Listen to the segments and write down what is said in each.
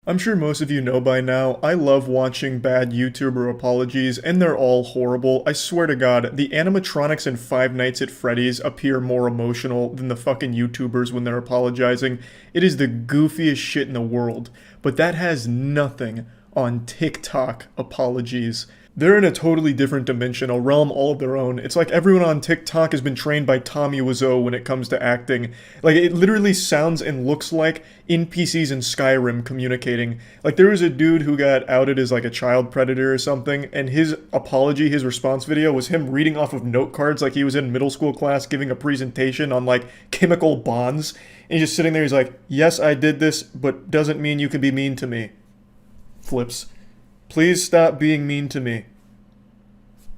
I'm sure most of you know by now, I love watching bad YouTuber apologies, and they're all horrible. I swear to God, the animatronics in Five Nights at Freddy's appear more emotional than the fucking YouTubers when they're apologizing. It is the goofiest shit in the world, but that has nothing on TikTok apologies. They're in a totally different dimension, a realm all of their own. It's like everyone on TikTok has been trained by Tommy Wiseau when it comes to acting. Like, it literally sounds and looks like NPCs in Skyrim communicating. Like, there was a dude who got outed as like a child predator or something, and his apology, his response video was him reading off of note cards like he was in middle school class giving a presentation on like chemical bonds. And he's just sitting there, he's like, yes, I did this, but doesn't mean you can be mean to me. Flips. Please stop being mean to me.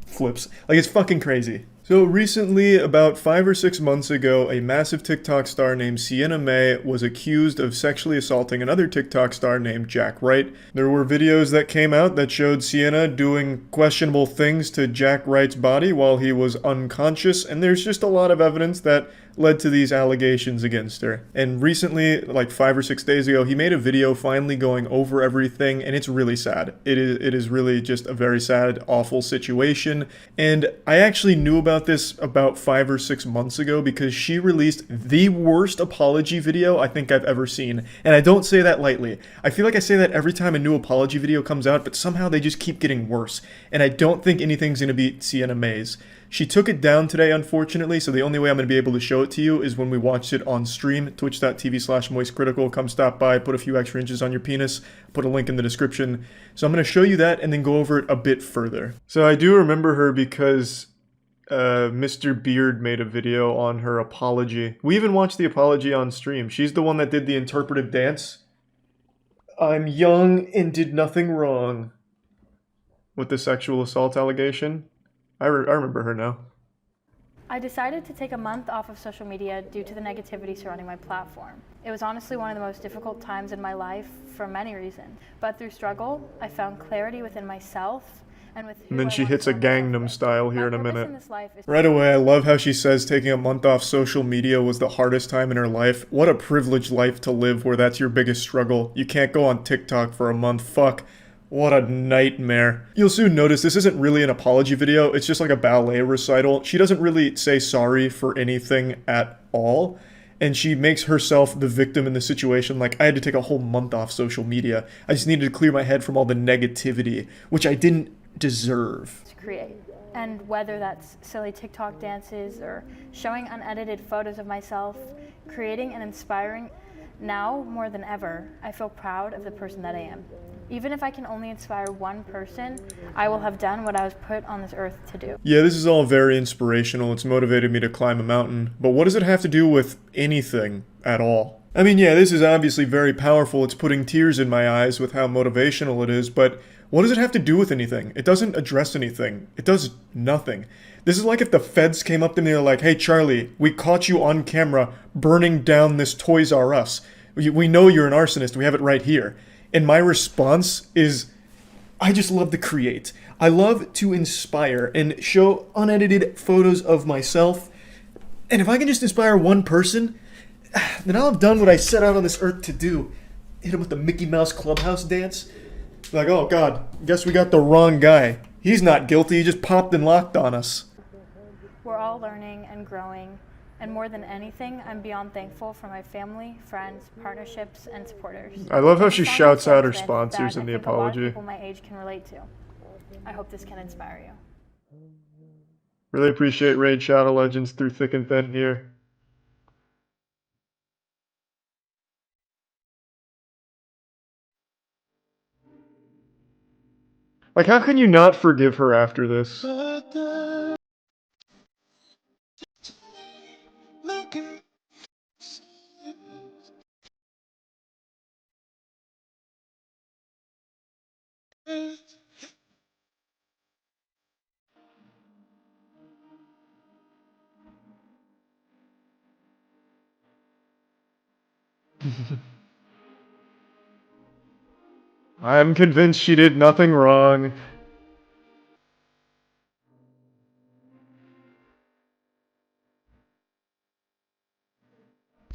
Flips. Like, it's fucking crazy. So recently, about 5 or 6 months ago, a massive TikTok star named Sienna Mae was accused of sexually assaulting another TikTok star named Jack Wright. There were videos that came out that showed Sienna doing questionable things to Jack Wright's body while he was unconscious, and there's just a lot of evidence that led to these allegations against her. And recently, like 5 or 6 days ago, he made a video finally going over everything, and it's really sad. It is really just a very sad, awful situation. And I actually knew about this about 5 or 6 months ago because she released the worst apology video I think I've ever seen. And I don't say that lightly. I feel like I say that every time a new apology video comes out, but somehow they just keep getting worse. And I don't think anything's gonna beat Sienna Mae's. She took it down today, unfortunately, so the only way I'm going to be able to show it to you is when we watched it on stream, twitch.tv/moistcritical. Come stop by, put a few extra inches on your penis, put a link in the description. So I'm going to show you that and then go over it a bit further. So I do remember her because Mr. Beard made a video on her apology. We even watched the apology on stream. She's the one that did the interpretive dance. I'm young and did nothing wrong. With the sexual assault allegation. I remember her now. I decided to take a month off of social media due to the negativity surrounding my platform. It was honestly one of the most difficult times in my life for many reasons. But through struggle, I found clarity within myself and with who And then I she want hits to a call myself Gangnam with. Style here in a My purpose minute. in this life is Right away, I love how she says taking a month off social media was the hardest time in her life. What a privileged life to live where that's your biggest struggle. You can't go on TikTok for a month. Fuck. What a nightmare. You'll soon notice this isn't really an apology video, it's just like a ballet recital. She doesn't really say sorry for anything at all, and she makes herself the victim in the situation. Like, I had to take a whole month off social media. I just needed to clear my head from all the negativity, which I didn't deserve. to create. And whether that's silly TikTok dances or showing unedited photos of myself, creating and inspiring, now more than ever, I feel proud of the person that I am. Even if I can only inspire one person, I will have done what I was put on this earth to do. Yeah, this is all very inspirational. It's motivated me to climb a mountain. But what does it have to do with anything at all? I mean, yeah, this is obviously very powerful. It's putting tears in my eyes with how motivational it is, but what does it have to do with anything? It doesn't address anything. It does nothing. This is like if the feds came up to me and they're like, hey, Charlie, we caught you on camera burning down this Toys R Us. We know you're an arsonist. We have it right here. And my response is, I just love to create. I love to inspire and show unedited photos of myself. And if I can just inspire one person, then I'll have done what I set out on this earth to do. Hit him with the Mickey Mouse Clubhouse dance. Like, oh God, guess we got the wrong guy. He's not guilty, he just popped and locked on us. We're all learning and growing, and more than anything, I'm beyond thankful for my family, friends, partnerships, and supporters. I love how she It's shouts out her something sponsors that in the I think a lot of apology. people my age can relate to. I hope this can inspire you. Really appreciate Raid Shadow Legends through thick and thin here. Like, how can you not forgive her after this? I'm convinced she did nothing wrong.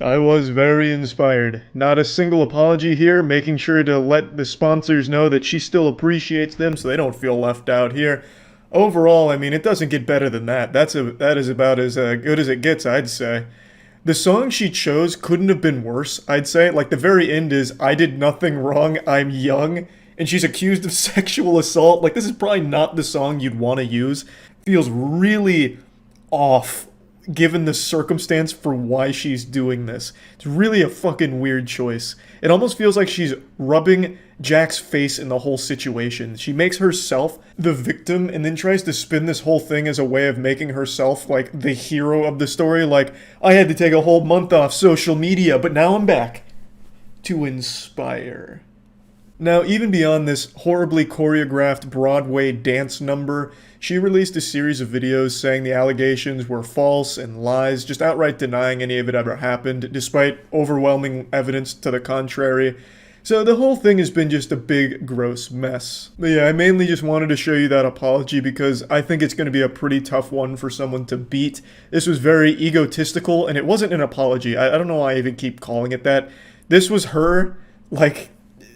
I was very inspired. Not a single apology here, making sure to let the sponsors know that she still appreciates them so they don't feel left out here. Overall, I mean, it doesn't get better than that. That is about as good as it gets, I'd say. The song she chose couldn't have been worse, I'd say. Like, the very end is, I did nothing wrong, I'm young, and she's accused of sexual assault. Like, this is probably not the song you'd want to use. Feels really off given the circumstance for why she's doing this. It's really a fucking weird choice. It almost feels like she's rubbing Jack's face in the whole situation. She makes herself the victim and then tries to spin this whole thing as a way of making herself like the hero of the story. Like, I had to take a whole month off social media, but now I'm back to inspire. Now, even beyond this horribly choreographed Broadway dance number, she released a series of videos saying the allegations were false and lies, just outright denying any of it ever happened, despite overwhelming evidence to the contrary. So the whole thing has been just a big, gross mess. But yeah, I mainly just wanted to show you that apology because I think it's going to be a pretty tough one for someone to beat. This was very egotistical, and it wasn't an apology. I don't know why I even keep calling it that. This was her, like,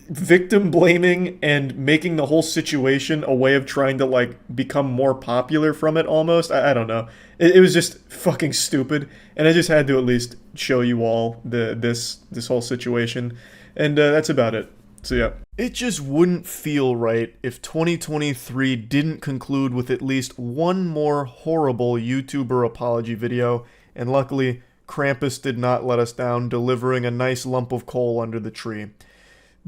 victim blaming and making the whole situation a way of trying to like become more popular from it almost. I don't know. It was just fucking stupid, and I just had to at least show you all this whole situation, and that's about it. So yeah. It just wouldn't feel right if 2023 didn't conclude with at least one more horrible YouTuber apology video, and luckily Krampus did not let us down, delivering a nice lump of coal under the tree.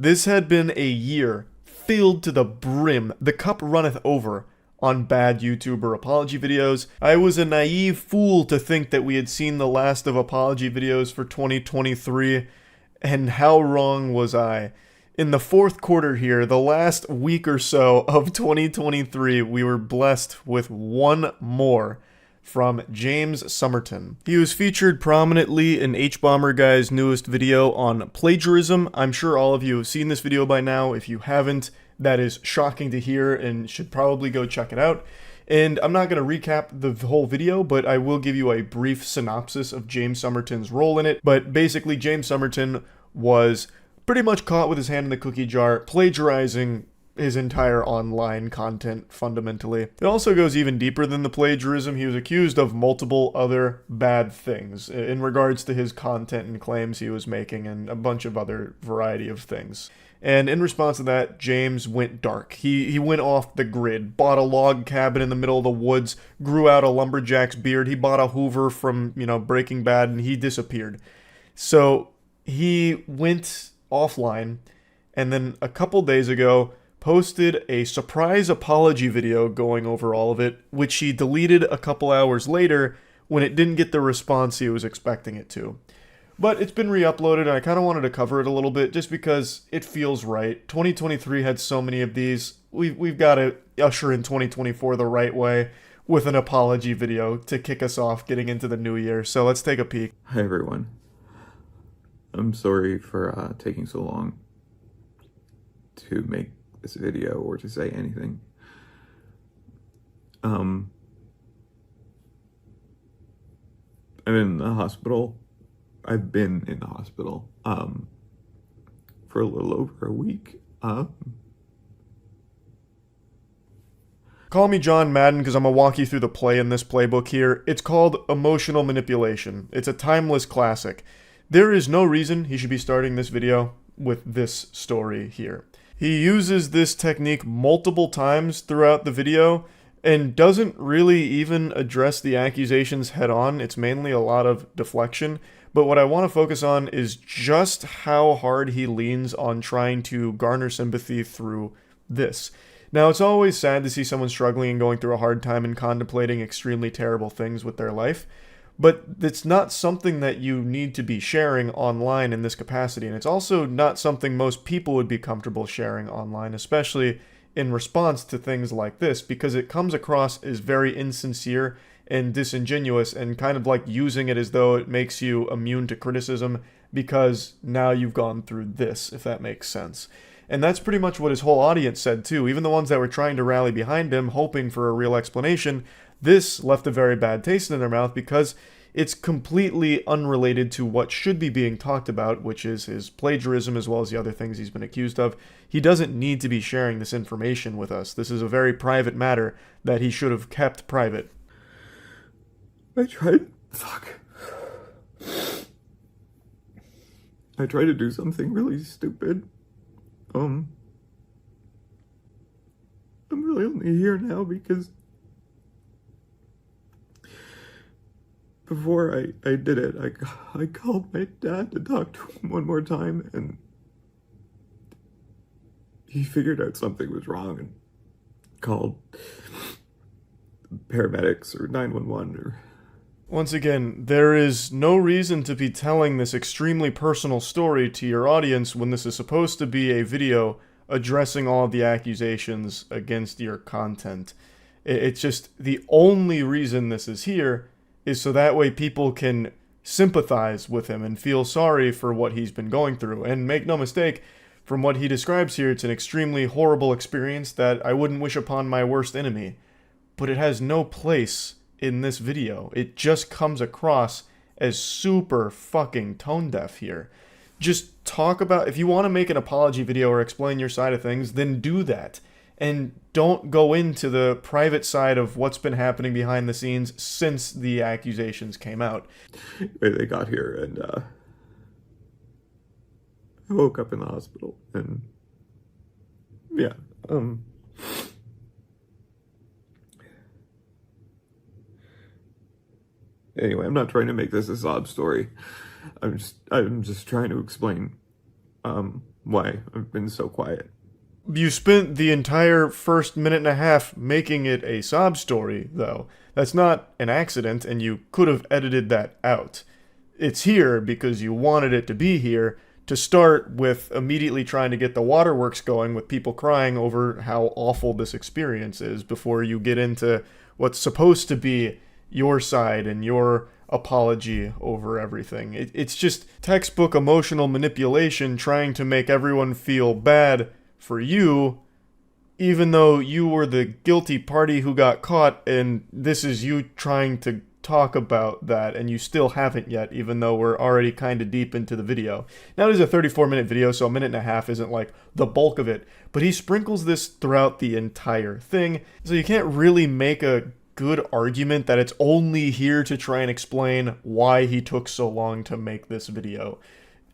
This had been a year filled to the brim, the cup runneth over, on bad YouTuber apology videos. I was a naive fool to think that we had seen the last of apology videos for 2023, and how wrong was I? In the fourth quarter here, the last week or so of 2023, we were blessed with one more from James Somerton. He was featured prominently in H-Bomber Guy's newest video on plagiarism. I'm sure all of you have seen this video by now. If you haven't, that is shocking to hear and should probably go check it out. And I'm not going to recap the whole video, but I will give you a brief synopsis of James Somerton's role in it. But basically, James Somerton was pretty much caught with his hand in the cookie jar, plagiarizing his entire online content, fundamentally. It also goes even deeper than the plagiarism. He was accused of multiple other bad things in regards to his content and claims he was making, and a bunch of other variety of things. And in response to that, James went dark. He went off the grid, bought a log cabin in the middle of the woods, grew out a lumberjack's beard, he bought a Hoover from, Breaking Bad, and he disappeared. So he went offline, and then a couple days ago, posted a surprise apology video going over all of it, which he deleted a couple hours later when it didn't get the response he was expecting it to. But it's been re-uploaded, and I kind of wanted to cover it a little bit just because it feels right. 2023 had so many of these. We've got to usher in 2024 the right way with an apology video to kick us off getting into the new year. So let's take a peek. Hi everyone. I'm sorry for taking so long to make this video or to say anything. I'm in the hospital. I've been in the hospital for a little over a week. Call me John Madden because I'm going to walk you through the play in this playbook here. It's called Emotional Manipulation. It's a timeless classic. There is no reason he should be starting this video with this story here. He uses this technique multiple times throughout the video and doesn't really even address the accusations head on. It's mainly a lot of deflection. But what I want to focus on is just how hard he leans on trying to garner sympathy through this. Now, it's always sad to see someone struggling and going through a hard time and contemplating extremely terrible things with their life. But it's not something that you need to be sharing online in this capacity, and it's also not something most people would be comfortable sharing online, especially in response to things like this, because it comes across as very insincere and disingenuous and kind of like using it as though it makes you immune to criticism because now you've gone through this, if that makes sense. And that's pretty much what his whole audience said too, even the ones that were trying to rally behind him, hoping for a real explanation. This left a very bad taste in their mouth because it's completely unrelated to what should be being talked about, which is his plagiarism as well as the other things he's been accused of. He doesn't need to be sharing this information with us. This is a very private matter that he should have kept private. I tried to do something really stupid. I'm really only here now because before I did it, I called my dad to talk to him one more time, and he figured out something was wrong and called paramedics or 911 or... Once again, there is no reason to be telling this extremely personal story to your audience when this is supposed to be a video addressing all of the accusations against your content. It's just the only reason this is here is so that way people can sympathize with him and feel sorry for what he's been going through. And make no mistake, from what he describes here, it's an extremely horrible experience that I wouldn't wish upon my worst enemy. But it has no place in this video. It just comes across as super fucking tone deaf here. Just talk about, if you want to make an apology video or explain your side of things, then do that. And don't go into the private side of what's been happening behind the scenes since the accusations came out. They got here, and I woke up in the hospital, and yeah, anyway, I'm not trying to make this a sob story. I'm just trying to explain why I've been so quiet. You spent the entire first minute and a half making it a sob story, though. That's not an accident, and you could have edited that out. It's here because you wanted it to be here, to start with immediately trying to get the waterworks going with people crying over how awful this experience is before you get into what's supposed to be your side and your apology over everything. It's just textbook emotional manipulation trying to make everyone feel bad for you, even though you were the guilty party who got caught, and this is you trying to talk about that, and you still haven't yet, even though we're already kind of deep into the video. Now, it is a 34-minute video, so a minute and a half isn't like the bulk of it, but he sprinkles this throughout the entire thing, so you can't really make a good argument that it's only here to try and explain why he took so long to make this video.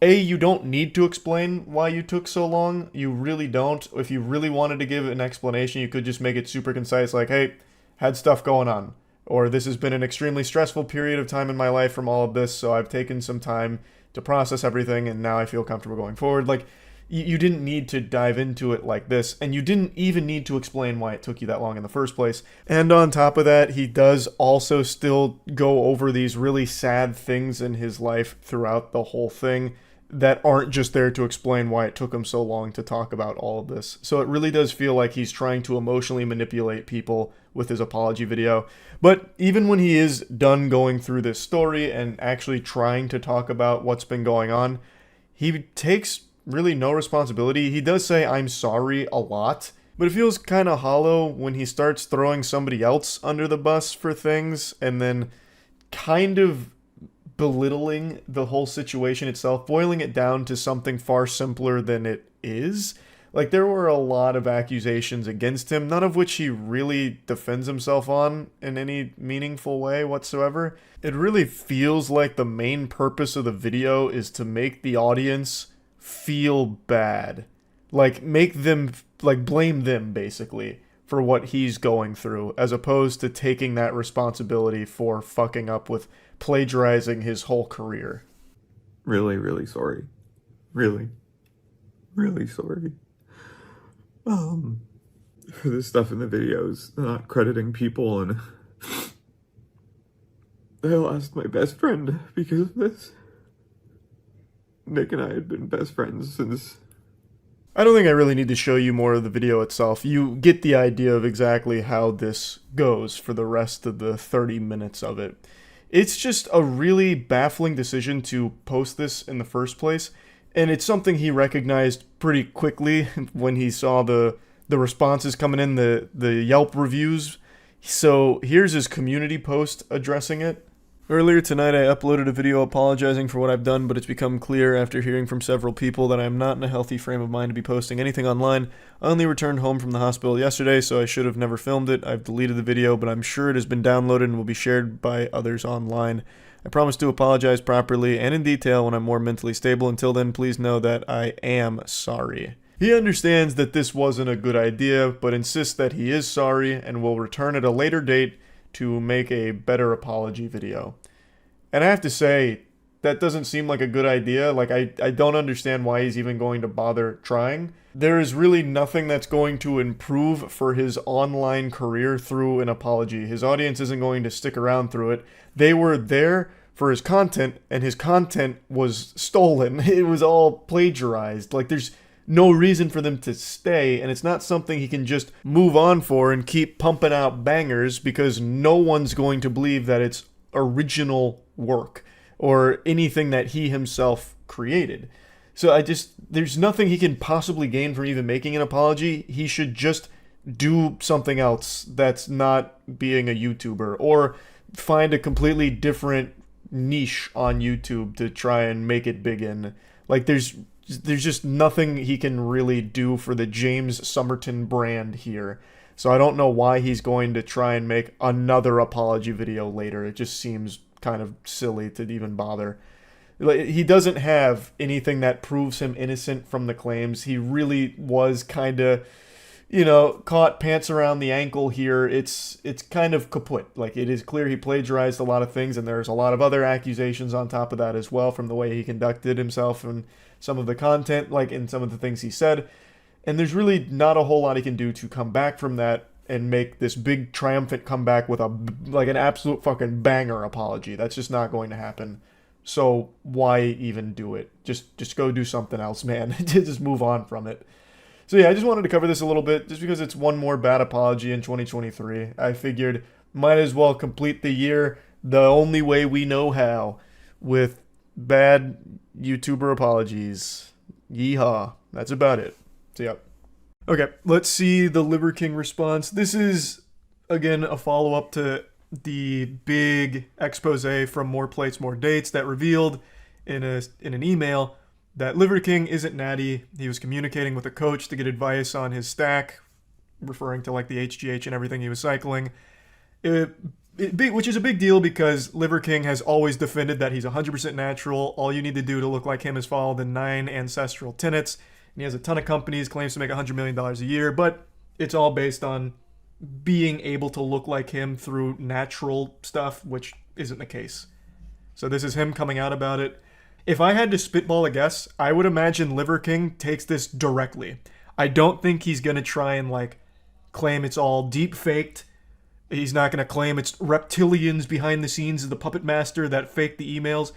You don't need to explain why you took so long. You really don't. If you really wanted to give an explanation, you could just make it super concise, like, hey, had stuff going on. Or this has been an extremely stressful period of time in my life from all of this, so I've taken some time to process everything, and now I feel comfortable going forward. Like, you didn't need to dive into it like this, and you didn't even need to explain why it took you that long in the first place. And on top of that, he does also still go over these really sad things in his life throughout the whole thing that aren't just there to explain why it took him so long to talk about all of this. So it really does feel like he's trying to emotionally manipulate people with his apology video. But even when he is done going through this story and actually trying to talk about what's been going on, he takes really no responsibility. He does say, "I'm sorry," a lot, but it feels kind of hollow when he starts throwing somebody else under the bus for things and then kind of belittling the whole situation itself, boiling it down to something far simpler than it is. Like, there were a lot of accusations against him, none of which he really defends himself on in any meaningful way whatsoever. It really feels like the main purpose of the video is to make the audience feel bad. Like, make them, like, blame them, basically, for what he's going through, as opposed to taking that responsibility for fucking up with plagiarizing his whole career. Really, really sorry. Really, really sorry. For the stuff in the videos, not crediting people, and I lost my best friend because of this. Nick and I had been best friends since... I don't think I really need to show you more of the video itself. You get the idea of exactly how this goes for the rest of the 30 minutes of it. It's just a really baffling decision to post this in the first place, and it's something he recognized pretty quickly when he saw the responses coming in, the Yelp reviews. So here's his community post addressing it. Earlier tonight, I uploaded a video apologizing for what I've done, but it's become clear after hearing from several people that I am not in a healthy frame of mind to be posting anything online. I only returned home from the hospital yesterday, so I should have never filmed it. I've deleted the video, but I'm sure it has been downloaded and will be shared by others online. I promise to apologize properly and in detail when I'm more mentally stable. Until then, please know that I am sorry. He understands that this wasn't a good idea, but insists that he is sorry and will return at a later date to make a better apology video. And I have to say, that doesn't seem like a good idea. Like, I don't understand why he's even going to bother trying. There is really nothing that's going to improve for his online career through an apology. His audience isn't going to stick around through it. They were there for his content, and his content was stolen. It was all plagiarized. Like, there's no reason for them to stay, and it's not something he can just move on for and keep pumping out bangers, because no one's going to believe that it's original work or anything that he himself created. So there's nothing he can possibly gain from even making an apology. He should just do something else that's not being a YouTuber, or find a completely different niche on YouTube to try and make it big in. Like, there's just nothing he can really do for the James Somerton brand here. So I don't know why he's going to try and make another apology video later. It just seems kind of silly to even bother. He doesn't have anything that proves him innocent from the claims. He really was kind of, caught pants around the ankle here. It's kind of kaput. Like, it is clear he plagiarized a lot of things, and there's a lot of other accusations on top of that as well from the way he conducted himself and some of the content, like in some of the things he said. And there's really not a whole lot he can do to come back from that and make this big triumphant comeback with an absolute fucking banger apology. That's just not going to happen. So why even do it? Just go do something else, man. Just move on from it. So yeah, I just wanted to cover this a little bit just because it's one more bad apology in 2023. I figured might as well complete the year the only way we know how, with bad YouTuber apologies. Yeehaw. That's about it. So yeah. Okay, let's see the Liver King response. This is, again, a follow-up to the big expose from More Plates, More Dates that revealed in an email that Liver King isn't natty. He was communicating with a coach to get advice on his stack, referring to like the HGH and everything he was cycling. Which is a big deal because Liver King has always defended that he's 100% natural. All you need to do to look like him is follow the 9 ancestral tenets. And he has a ton of companies, claims to make $100 million a year, but it's all based on being able to look like him through natural stuff, which isn't the case. So this is him coming out about it. If I had to spitball a guess, I would imagine Liver King takes this directly. I don't think he's going to try and claim it's all deep faked. He's not going to claim it's reptilians behind the scenes of the puppet master that faked the emails.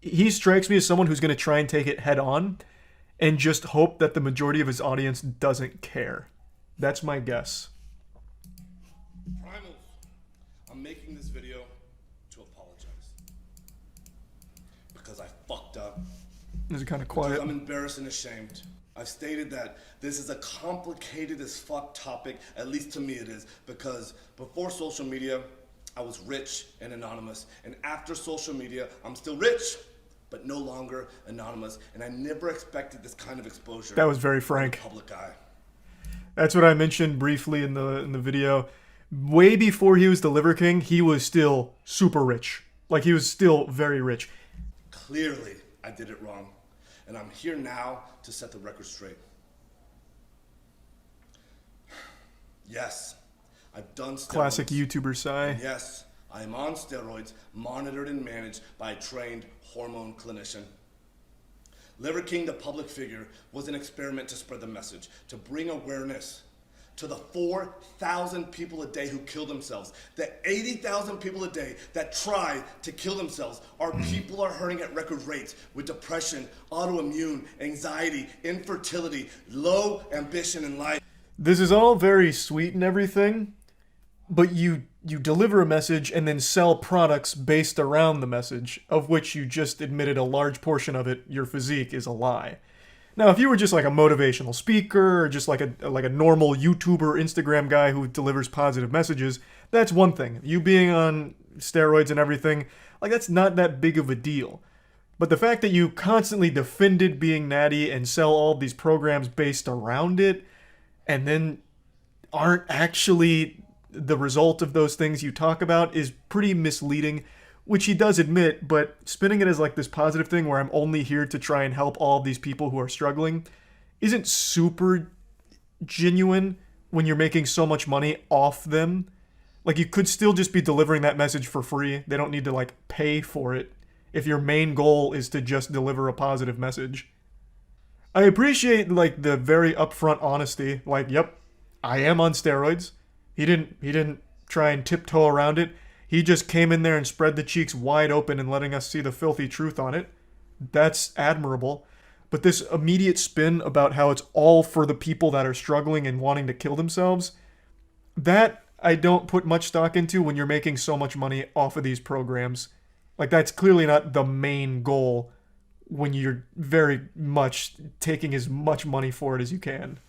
He strikes me as someone who's going to try and take it head on and just hope that the majority of his audience doesn't care. That's my guess. Primals, I'm making this video to apologize. Because I fucked up. This is kind of quiet. Because I'm embarrassed and ashamed. I've stated that this is a complicated as fuck topic, at least to me it is, because before social media, I was rich and anonymous. And after social media, I'm still rich, but no longer anonymous. And I never expected this kind of exposure. That was very frank. In the public eye. That's what I mentioned briefly in the video. Way before he was the Liver King, he was still super rich. Like, he was still very rich. Clearly, I did it wrong. And I'm here now to set the record straight. Yes, I've done steroids. Classic YouTuber sigh. Yes, I am on steroids, monitored and managed by a trained hormone clinician. Liver King, the public figure, was an experiment to spread the message, to bring awareness to the 4,000 people a day who kill themselves. The 80,000 people a day that try to kill themselves. Our people are hurting at record rates with depression, autoimmune, anxiety, infertility, low ambition in life. This is all very sweet and everything, but you deliver a message and then sell products based around the message, of which you just admitted a large portion of it, your physique, is a lie. Now, if you were just like a motivational speaker or just like a normal YouTuber, Instagram guy who delivers positive messages, that's one thing. You being on steroids and everything, like that's not that big of a deal. But the fact that you constantly defended being natty and sell all these programs based around it, and then aren't actually the result of those things you talk about, is pretty misleading, which he does admit, but spinning it as like this positive thing where I'm only here to try and help all of these people who are struggling isn't super genuine when you're making so much money off them. Like, you could still just be delivering that message for free. They don't need to like pay for it if your main goal is to just deliver a positive message. I appreciate like the very upfront honesty. Like, yep, I am on steroids. He didn't try and tiptoe around it. He just came in there and spread the cheeks wide open and letting us see the filthy truth on it. That's admirable. But this immediate spin about how it's all for the people that are struggling and wanting to kill themselves, that I don't put much stock into when you're making so much money off of these programs. Like, that's clearly not the main goal when you're very much taking as much money for it as you can.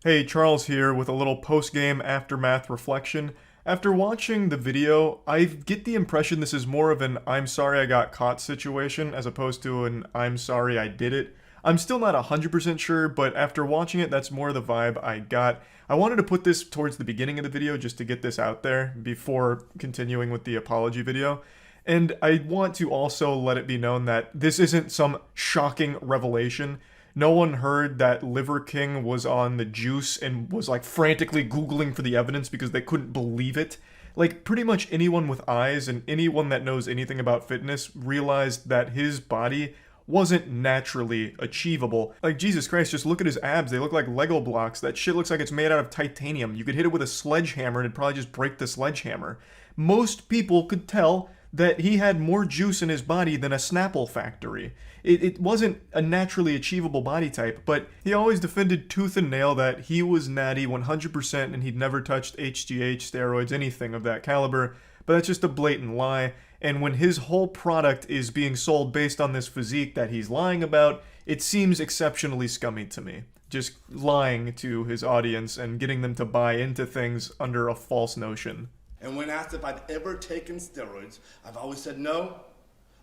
Hey, Charles here with a little post-game aftermath reflection. After watching the video, I get the impression this is more of an I'm sorry I got caught situation as opposed to an I'm sorry I did it. I'm still not 100% sure, but after watching it, that's more the vibe I got. I wanted to put this towards the beginning of the video just to get this out there before continuing with the apology video. And I want to also let it be known that this isn't some shocking revelation. No one heard that Liver King was on the juice and was like frantically Googling for the evidence because they couldn't believe it. Like, pretty much anyone with eyes and anyone that knows anything about fitness realized that his body wasn't naturally achievable. Like, Jesus Christ, just look at his abs. They look like Lego blocks. That shit looks like it's made out of titanium. You could hit it with a sledgehammer and it'd probably just break the sledgehammer. Most people could tell that he had more juice in his body than a Snapple factory. It wasn't a naturally achievable body type, but he always defended tooth and nail that he was natty 100% and he'd never touched HGH, steroids, anything of that caliber, but that's just a blatant lie. And when his whole product is being sold based on this physique that he's lying about, it seems exceptionally scummy to me. Just lying to his audience and getting them to buy into things under a false notion. And when asked if I'd ever taken steroids, I've always said no.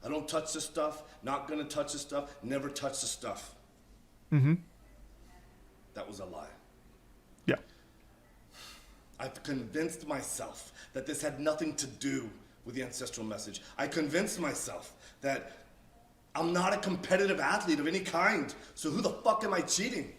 I don't touch this stuff, not gonna touch this stuff, never touch the stuff. Mm-hmm. That was a lie. Yeah. I've convinced myself that this had nothing to do with the ancestral message. I convinced myself that I'm not a competitive athlete of any kind, so who the fuck am I cheating?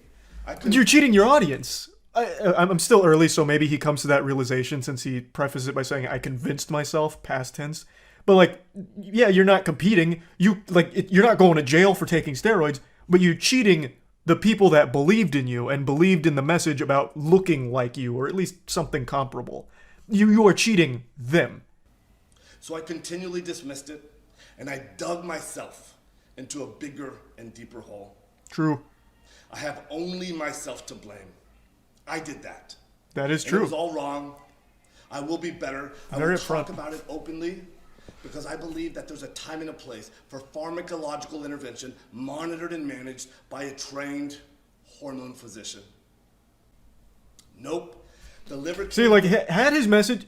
You're cheating your audience. I'm still early, so maybe he comes to that realization since he prefaces it by saying, I convinced myself, past tense. But, like, yeah, you're not competing. You're not going to jail for taking steroids, but you're cheating the people that believed in you and believed in the message about looking like you, or at least something comparable. You are cheating them. So I continually dismissed it, and I dug myself into a bigger and deeper hole. True. I have only myself to blame. I did that. That is And true. it was all wrong. I will be better. I will talk about it openly because I believe that there's a time and a place for pharmacological intervention monitored and managed by a trained hormone physician. Nope. The liver... See, like, had his message...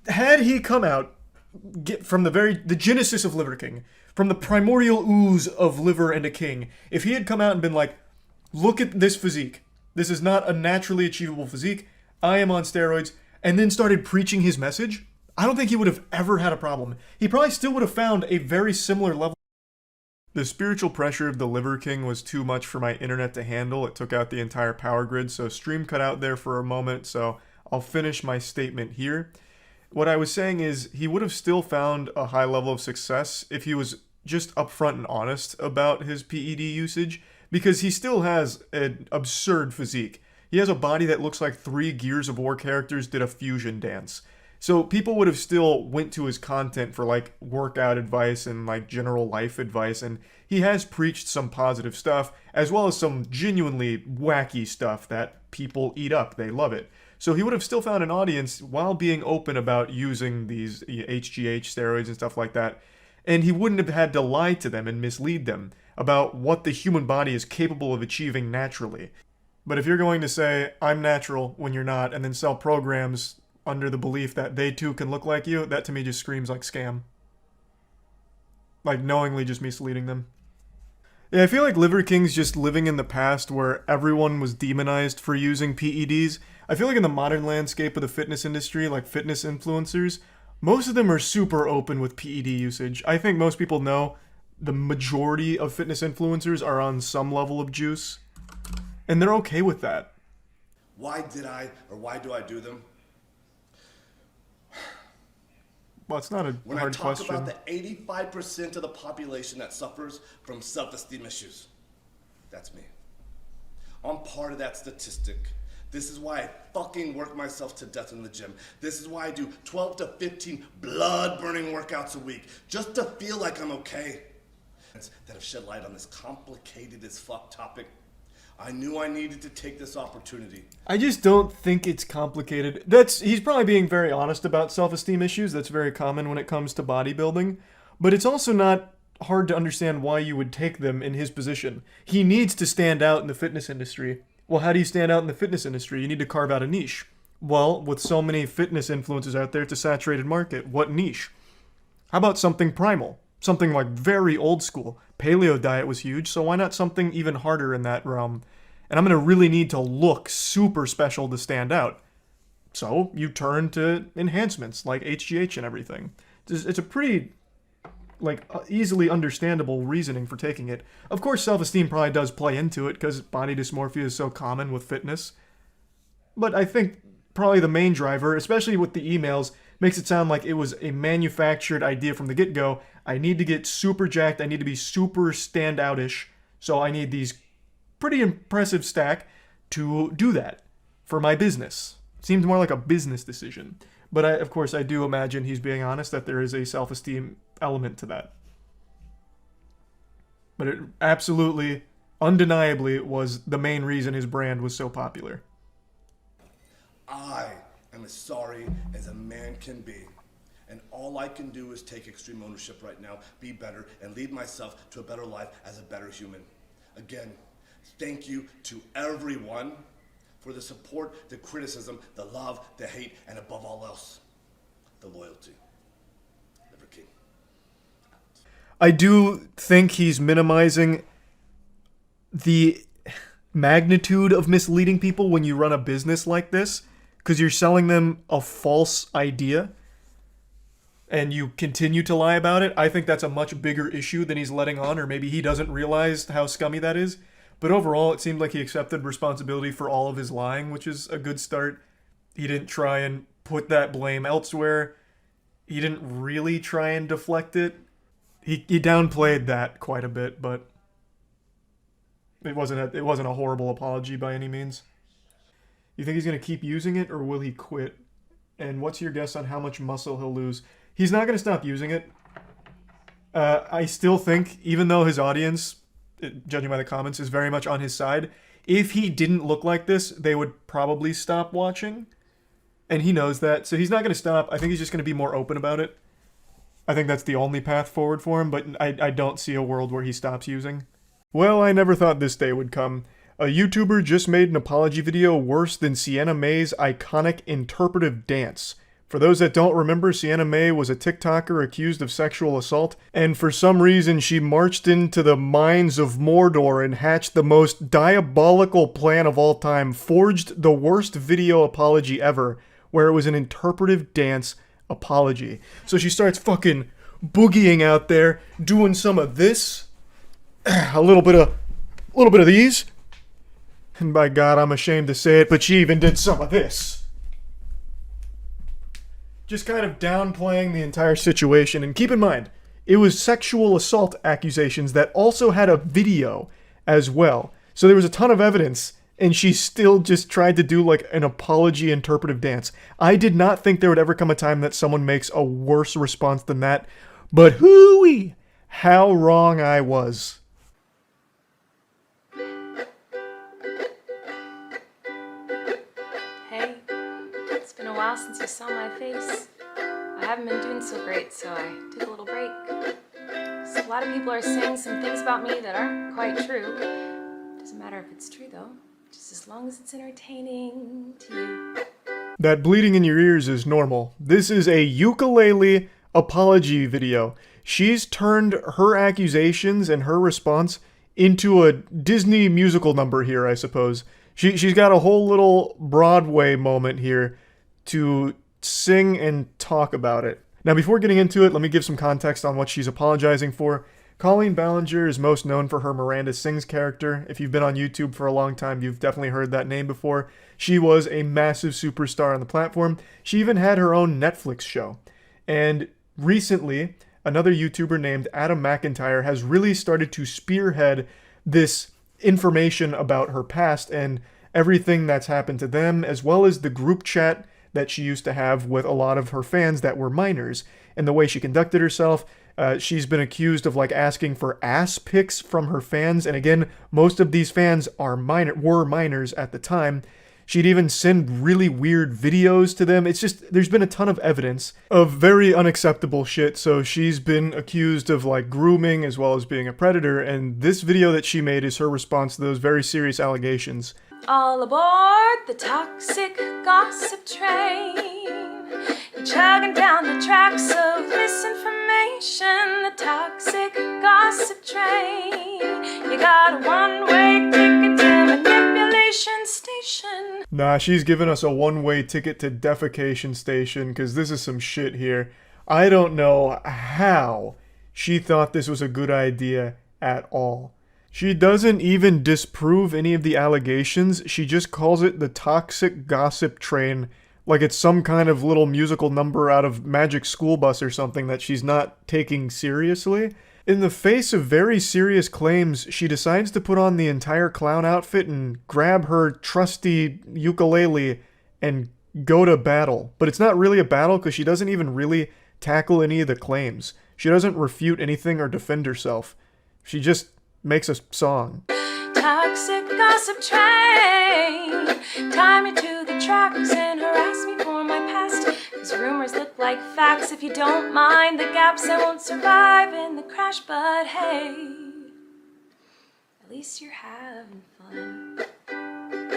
Had he come out from the genesis of Liver King, from the primordial ooze of liver and a king, if he had come out and been like, look at this physique. This is not a naturally achievable physique. I am on steroids. And then started preaching his message, I don't think he would have ever had a problem. He probably still would have found a very similar level. The spiritual pressure of the Liver King was too much for my internet to handle. It took out the entire power grid, so stream cut out there for a moment, so I'll finish my statement here. What I was saying is he would have still found a high level of success if he was just upfront and honest about his PED usage, because he still has an absurd physique. He has a body that looks like 3 Gears of War characters did a fusion dance. So people would have still went to his content for like workout advice and like general life advice, and he has preached some positive stuff as well as some genuinely wacky stuff that people eat up. They love it. So he would have still found an audience while being open about using these HGH steroids and stuff like that. And he wouldn't have had to lie to them and mislead them about what the human body is capable of achieving naturally. But if you're going to say, I'm natural when you're not, and then sell programs under the belief that they too can look like you, that to me just screams like scam. Like knowingly just misleading them. Yeah, I feel like Liver King's just living in the past where everyone was demonized for using PEDs. I feel like in the modern landscape of the fitness industry, like fitness influencers, most of them are super open with PED usage. I think most people know the majority of fitness influencers are on some level of juice, and they're okay with that. Why did I, or why do I do them? Well, it's not a When hard I talk question. about the 85% of the population that suffers from self-esteem issues, that's me. I'm part of that statistic. This is why I fucking work myself to death in the gym. This is why I do 12 to 15 blood-burning workouts a week, just to feel like I'm okay. That have shed light on this complicated as fuck topic. I knew I needed to take this opportunity. I just don't think it's complicated. He's probably being very honest about self-esteem issues. That's very common when it comes to bodybuilding. But it's also not hard to understand why you would take them in his position. He needs to stand out in the fitness industry. Well, how do you stand out in the fitness industry? You need to carve out a niche. Well, with so many fitness influencers out there, it's a saturated market. What niche? How about something primal? Something like very old school. Paleo diet was huge, so why not something even harder in that realm? And I'm going to really need to look super special to stand out. So you turn to enhancements like HGH and everything. It's a pretty easily understandable reasoning for taking it. Of course, self-esteem probably does play into it because body dysmorphia is so common with fitness. But I think probably the main driver, especially with the emails, makes it sound like it was a manufactured idea from the get-go. I need to get super jacked. I need to be super stand-out-ish. So I need these pretty impressive stack to do that for my business. Seems more like a business decision. But of course, I do imagine he's being honest that there is a self-esteem element to that. But it absolutely, undeniably, was the main reason his brand was so popular. I am as sorry as a man can be. And all I can do is take extreme ownership right now, be better, and lead myself to a better life as a better human. Again, thank you to everyone for the support, the criticism, the love, the hate, and above all else, the loyalty. Liver King. I do think he's minimizing the magnitude of misleading people when you run a business like this, because you're selling them a false idea and you continue to lie about it. I think that's a much bigger issue than he's letting on, or maybe he doesn't realize how scummy that is. But overall, it seemed like he accepted responsibility for all of his lying, which is a good start. He didn't try and put that blame elsewhere. He didn't really try and deflect it. He downplayed that quite a bit, but it wasn't a horrible apology by any means. You think he's going to keep using it, or will he quit? And what's your guess on how much muscle he'll lose? He's not going to stop using it. I still think, even though his audience, judging by the comments, is very much on his side, if he didn't look like this, they would probably stop watching. And he knows that, so he's not going to stop. I think he's just going to be more open about it. I think that's the only path forward for him, but I don't see a world where he stops using. Well, I never thought this day would come. A YouTuber just made an apology video worse than Sienna Mae's iconic interpretive dance. For those that don't remember, Sienna Mae was a TikToker accused of sexual assault, and for some reason she marched into the mines of Mordor and hatched the most diabolical plan of all time, forged the worst video apology ever, where it was an interpretive dance apology. So she starts fucking boogieing out there, doing some of this, a little bit of these, and by God, I'm ashamed to say it, but she even did some of this. Just kind of downplaying the entire situation. And keep in mind, it was sexual assault accusations that also had a video as well. So there was a ton of evidence, and she still just tried to do like an apology interpretive dance. I did not think there would ever come a time that someone makes a worse response than that. But hooey, how wrong I was. Hey, it's been a while since you saw my face. I haven't been doing so great, so I took a little break. So a lot of people are saying some things about me that aren't quite true. Doesn't matter if it's true though, just as long as it's entertaining to you. That bleeding in your ears is normal. This is a ukulele apology video. She's turned her accusations and her response into a Disney musical number here, I suppose. She's got a whole little Broadway moment here to sing and talk about it. Now, before getting into it, let me give some context on what she's apologizing for. Colleen Ballinger is most known for her Miranda Sings character. If you've been on YouTube for a long time, you've definitely heard that name before. She was a massive superstar on the platform. She even had her own Netflix show. And recently, another YouTuber named Adam McIntyre has really started to spearhead this information about her past and everything that's happened to them, as well as the group chat that she used to have with a lot of her fans that were minors, and the way she conducted herself. She's been accused of like asking for ass pics from her fans, and again, most of these fans were minors at the time. She'd even send really weird videos to them. It's just, there's been a ton of evidence of very unacceptable shit, so she's been accused of like grooming as well as being a predator, and this video that she made is her response to those very serious allegations. All aboard the toxic gossip train. You're chugging down the tracks of misinformation. The toxic gossip train. You got a one-way ticket to manipulation station. Nah, she's giving us a one-way ticket to defecation station, because this is some shit here. I don't know how she thought this was a good idea at all. She doesn't even disprove any of the allegations. She just calls it the toxic gossip train, like it's some kind of little musical number out of Magic School Bus or something that she's not taking seriously. In the face of very serious claims, she decides to put on the entire clown outfit and grab her trusty ukulele and go to battle. But it's not really a battle because she doesn't even really tackle any of the claims. She doesn't refute anything or defend herself. She just makes a song. Toxic gossip train. Tie me to the tracks and harass me for my past. Cause rumors look like facts. If you don't mind the gaps, I won't survive in the crash. But hey, at least you're having fun.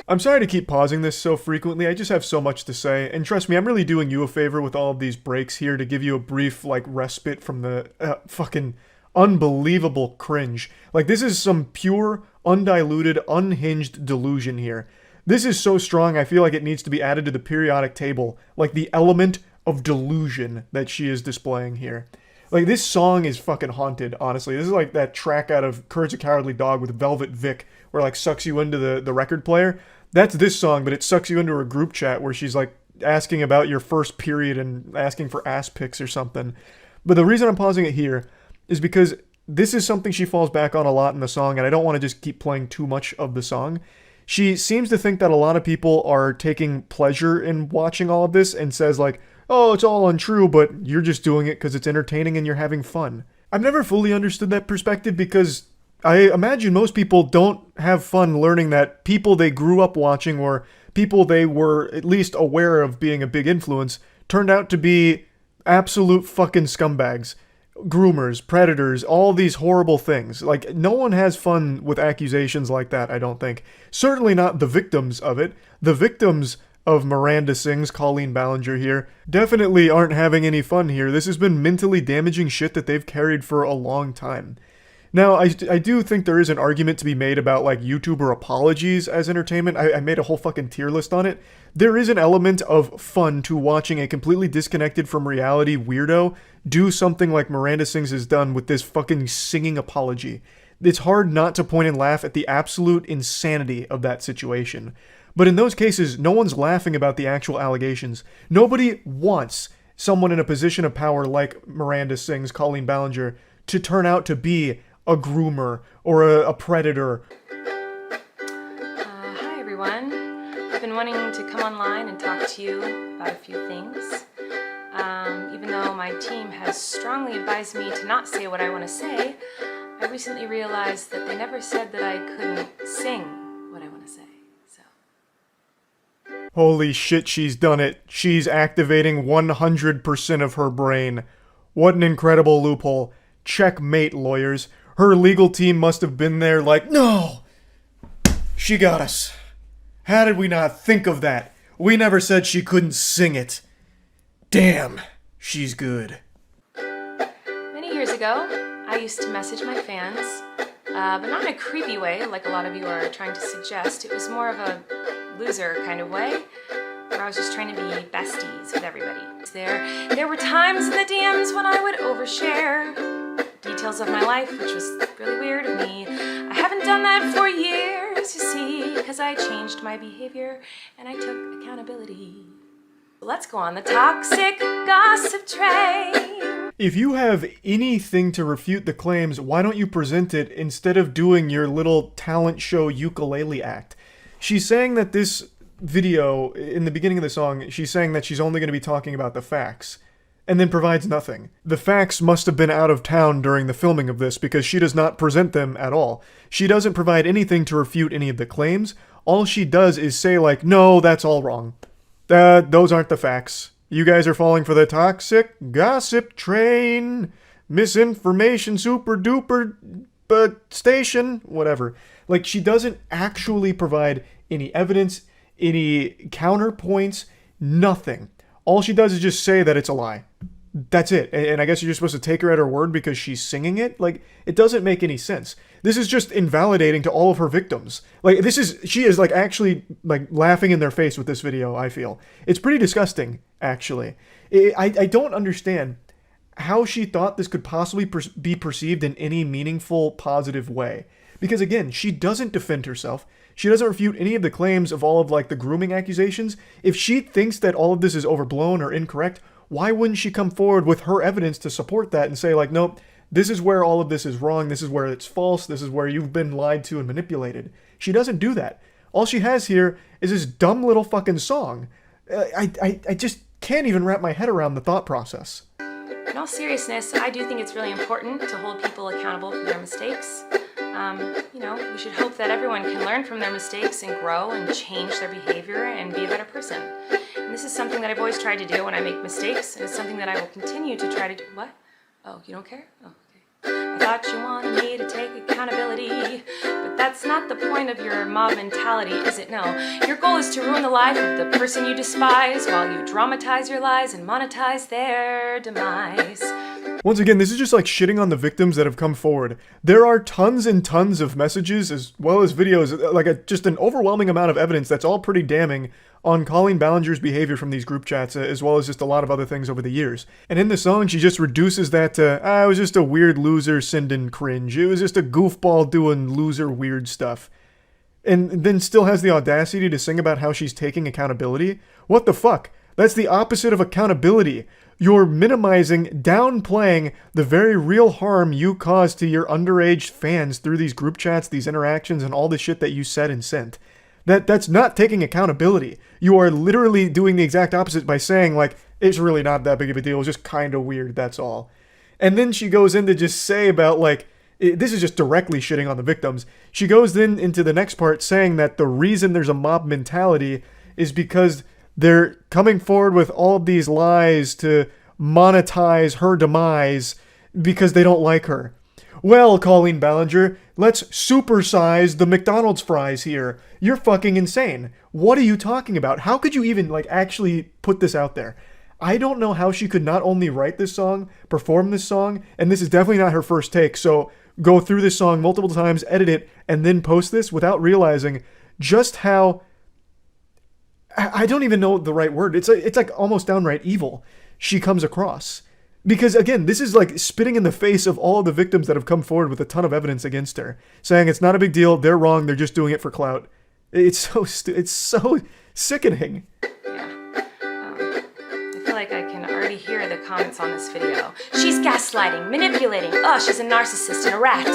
I'm sorry to keep pausing this so frequently, I just have so much to say, and trust me, I'm really doing you a favor with all of these breaks here to give you a brief, like, respite from the fucking unbelievable cringe. Like, this is some pure, undiluted, unhinged delusion here. This is so strong, I feel like it needs to be added to the periodic table, like the element of delusion that she is displaying here. Like, this song is fucking haunted, honestly. This is like that track out of Courage the Cowardly Dog with Velvet Vic, where, like, sucks you into the record player. That's this song, but it sucks you into a group chat where she's, like, asking about your first period and asking for ass pics or something. But the reason I'm pausing it here is because this is something she falls back on a lot in the song, and I don't want to just keep playing too much of the song. She seems to think that a lot of people are taking pleasure in watching all of this and says, like, oh, it's all untrue, but you're just doing it because it's entertaining and you're having fun. I've never fully understood that perspective because I imagine most people don't have fun learning that people they grew up watching or people they were at least aware of being a big influence turned out to be absolute fucking scumbags. Groomers, predators, all these horrible things. Like, no one has fun with accusations like that, I don't think. Certainly not the victims of it. The victims of Miranda Sings, Colleen Ballinger here, definitely aren't having any fun here. This has been mentally damaging shit that they've carried for a long time. Now, I do think there is an argument to be made about, like, YouTuber apologies as entertainment. I made a whole fucking tier list on it. There is an element of fun to watching a completely disconnected from reality weirdo do something like Miranda Sings has done with this fucking singing apology. It's hard not to point and laugh at the absolute insanity of that situation. But in those cases, no one's laughing about the actual allegations. Nobody wants someone in a position of power like Miranda Sings, Colleen Ballinger, to turn out to be a groomer or a predator. Hi everyone. I've been wanting to come online and talk to you about a few things. Even though my team has strongly advised me to not say what I want to say, I recently realized that they never said that I couldn't sing what I want to say. So. Holy shit, she's done it. She's activating 100% of her brain. What an incredible loophole. Checkmate, lawyers. Her legal team must have been there like, no! She got us. How did we not think of that? We never said she couldn't sing it. Damn, she's good. Many years ago, I used to message my fans, but not in a creepy way like a lot of you are trying to suggest. It was more of a loser kind of way, where I was just trying to be besties with everybody. There were times in the DMs when I would overshare details of my life, which was really weird of me. I haven't done that for years, you see, because I changed my behavior and I took accountability. Let's go on the toxic gossip train. If you have anything to refute the claims, why don't you present it instead of doing your little talent show ukulele act? She's saying that this video, in the beginning of the song, she's saying that she's only going to be talking about the facts, and then provides nothing. The facts must have been out of town during the filming of this because she does not present them at all. She doesn't provide anything to refute any of the claims. All she does is say like, no, that's all wrong. Those aren't the facts. You guys are falling for the toxic gossip train. Misinformation super duper station. Whatever. Like, she doesn't actually provide any evidence, any counterpoints, nothing. All she does is just say that it's a lie. That's it. And I guess you're just supposed to take her at her word because she's singing it? Like, it doesn't make any sense. This is just invalidating to all of her victims. Like, she is like actually like laughing in their face with this video, I feel. It's pretty disgusting, actually. I don't understand how she thought this could possibly be perceived in any meaningful, positive way. Because again, she doesn't defend herself. She doesn't refute any of the claims of all of like the grooming accusations. If she thinks that all of this is overblown or incorrect, why wouldn't she come forward with her evidence to support that and say like, nope, this is where all of this is wrong. This is where it's false. This is where you've been lied to and manipulated. She doesn't do that. All she has here is this dumb little fucking song. I just can't even wrap my head around the thought process. In all seriousness, I do think it's really important to hold people accountable for their mistakes. We should hope that everyone can learn from their mistakes and grow and change their behavior and be a better person. And this is something that I've always tried to do when I make mistakes, and it's something that I will continue to try to do. What? Oh, you don't care? Oh, okay. I thought you wanted me to take accountability, but that's not the point of your mob mentality, is it? No. Your goal is to ruin the life of the person you despise while you dramatize your lies and monetize their demise. Once again, this is just like shitting on the victims that have come forward. There are tons and tons of messages as well as videos, like just an overwhelming amount of evidence that's all pretty damning on Colleen Ballinger's behavior from these group chats, as well as just a lot of other things over the years. And in the song, she just reduces that to, it was just a weird loser sending cringe. It was just a goofball doing loser weird stuff. And then still has the audacity to sing about how she's taking accountability? What the fuck? That's the opposite of accountability. You're minimizing, downplaying the very real harm you caused to your underage fans through these group chats, these interactions, and all the shit that you said and sent. That's not taking accountability. You are literally doing the exact opposite by saying, like, it's really not that big of a deal, it's just kind of weird, that's all. And then she goes in to just say about, like, this is just directly shitting on the victims. She goes then into the next part saying that the reason there's a mob mentality is because they're coming forward with all of these lies to monetize her demise because they don't like her. Well, Colleen Ballinger, let's supersize the McDonald's fries here. You're fucking insane. What are you talking about? How could you even, like, actually put this out there? I don't know how she could not only write this song, perform this song, and this is definitely not her first take, so go through this song multiple times, edit it, and then post this without realizing just how... I don't even know the right word. It's like almost downright evil she comes across. Because again, this is like spitting in the face of all the victims that have come forward with a ton of evidence against her, saying it's not a big deal, they're wrong, they're just doing it for clout. It's so sickening. Yeah. I feel like I can already hear the comments on this video. She's gaslighting, manipulating. Oh, she's a narcissist and a rat.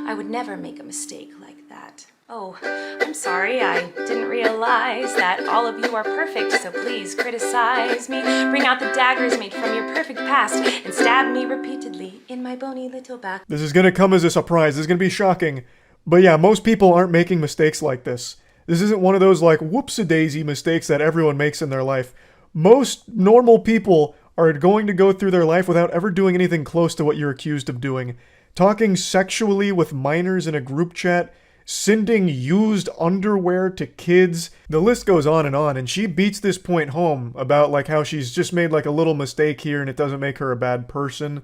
I would never make a mistake like that. Oh, I'm sorry, I didn't realize that all of you are perfect, so please criticize me. Bring out the daggers made from your perfect past and stab me repeatedly in my bony little back. This is gonna come as a surprise, this is gonna be shocking. But yeah, most people aren't making mistakes like this. This isn't one of those like whoops-a-daisy mistakes that everyone makes in their life. Most normal people are going to go through their life without ever doing anything close to what you're accused of doing. Talking sexually with minors in a group chat, sending used underwear to kids. The list goes on, and she beats this point home about like how she's just made like a little mistake here and it doesn't make her a bad person.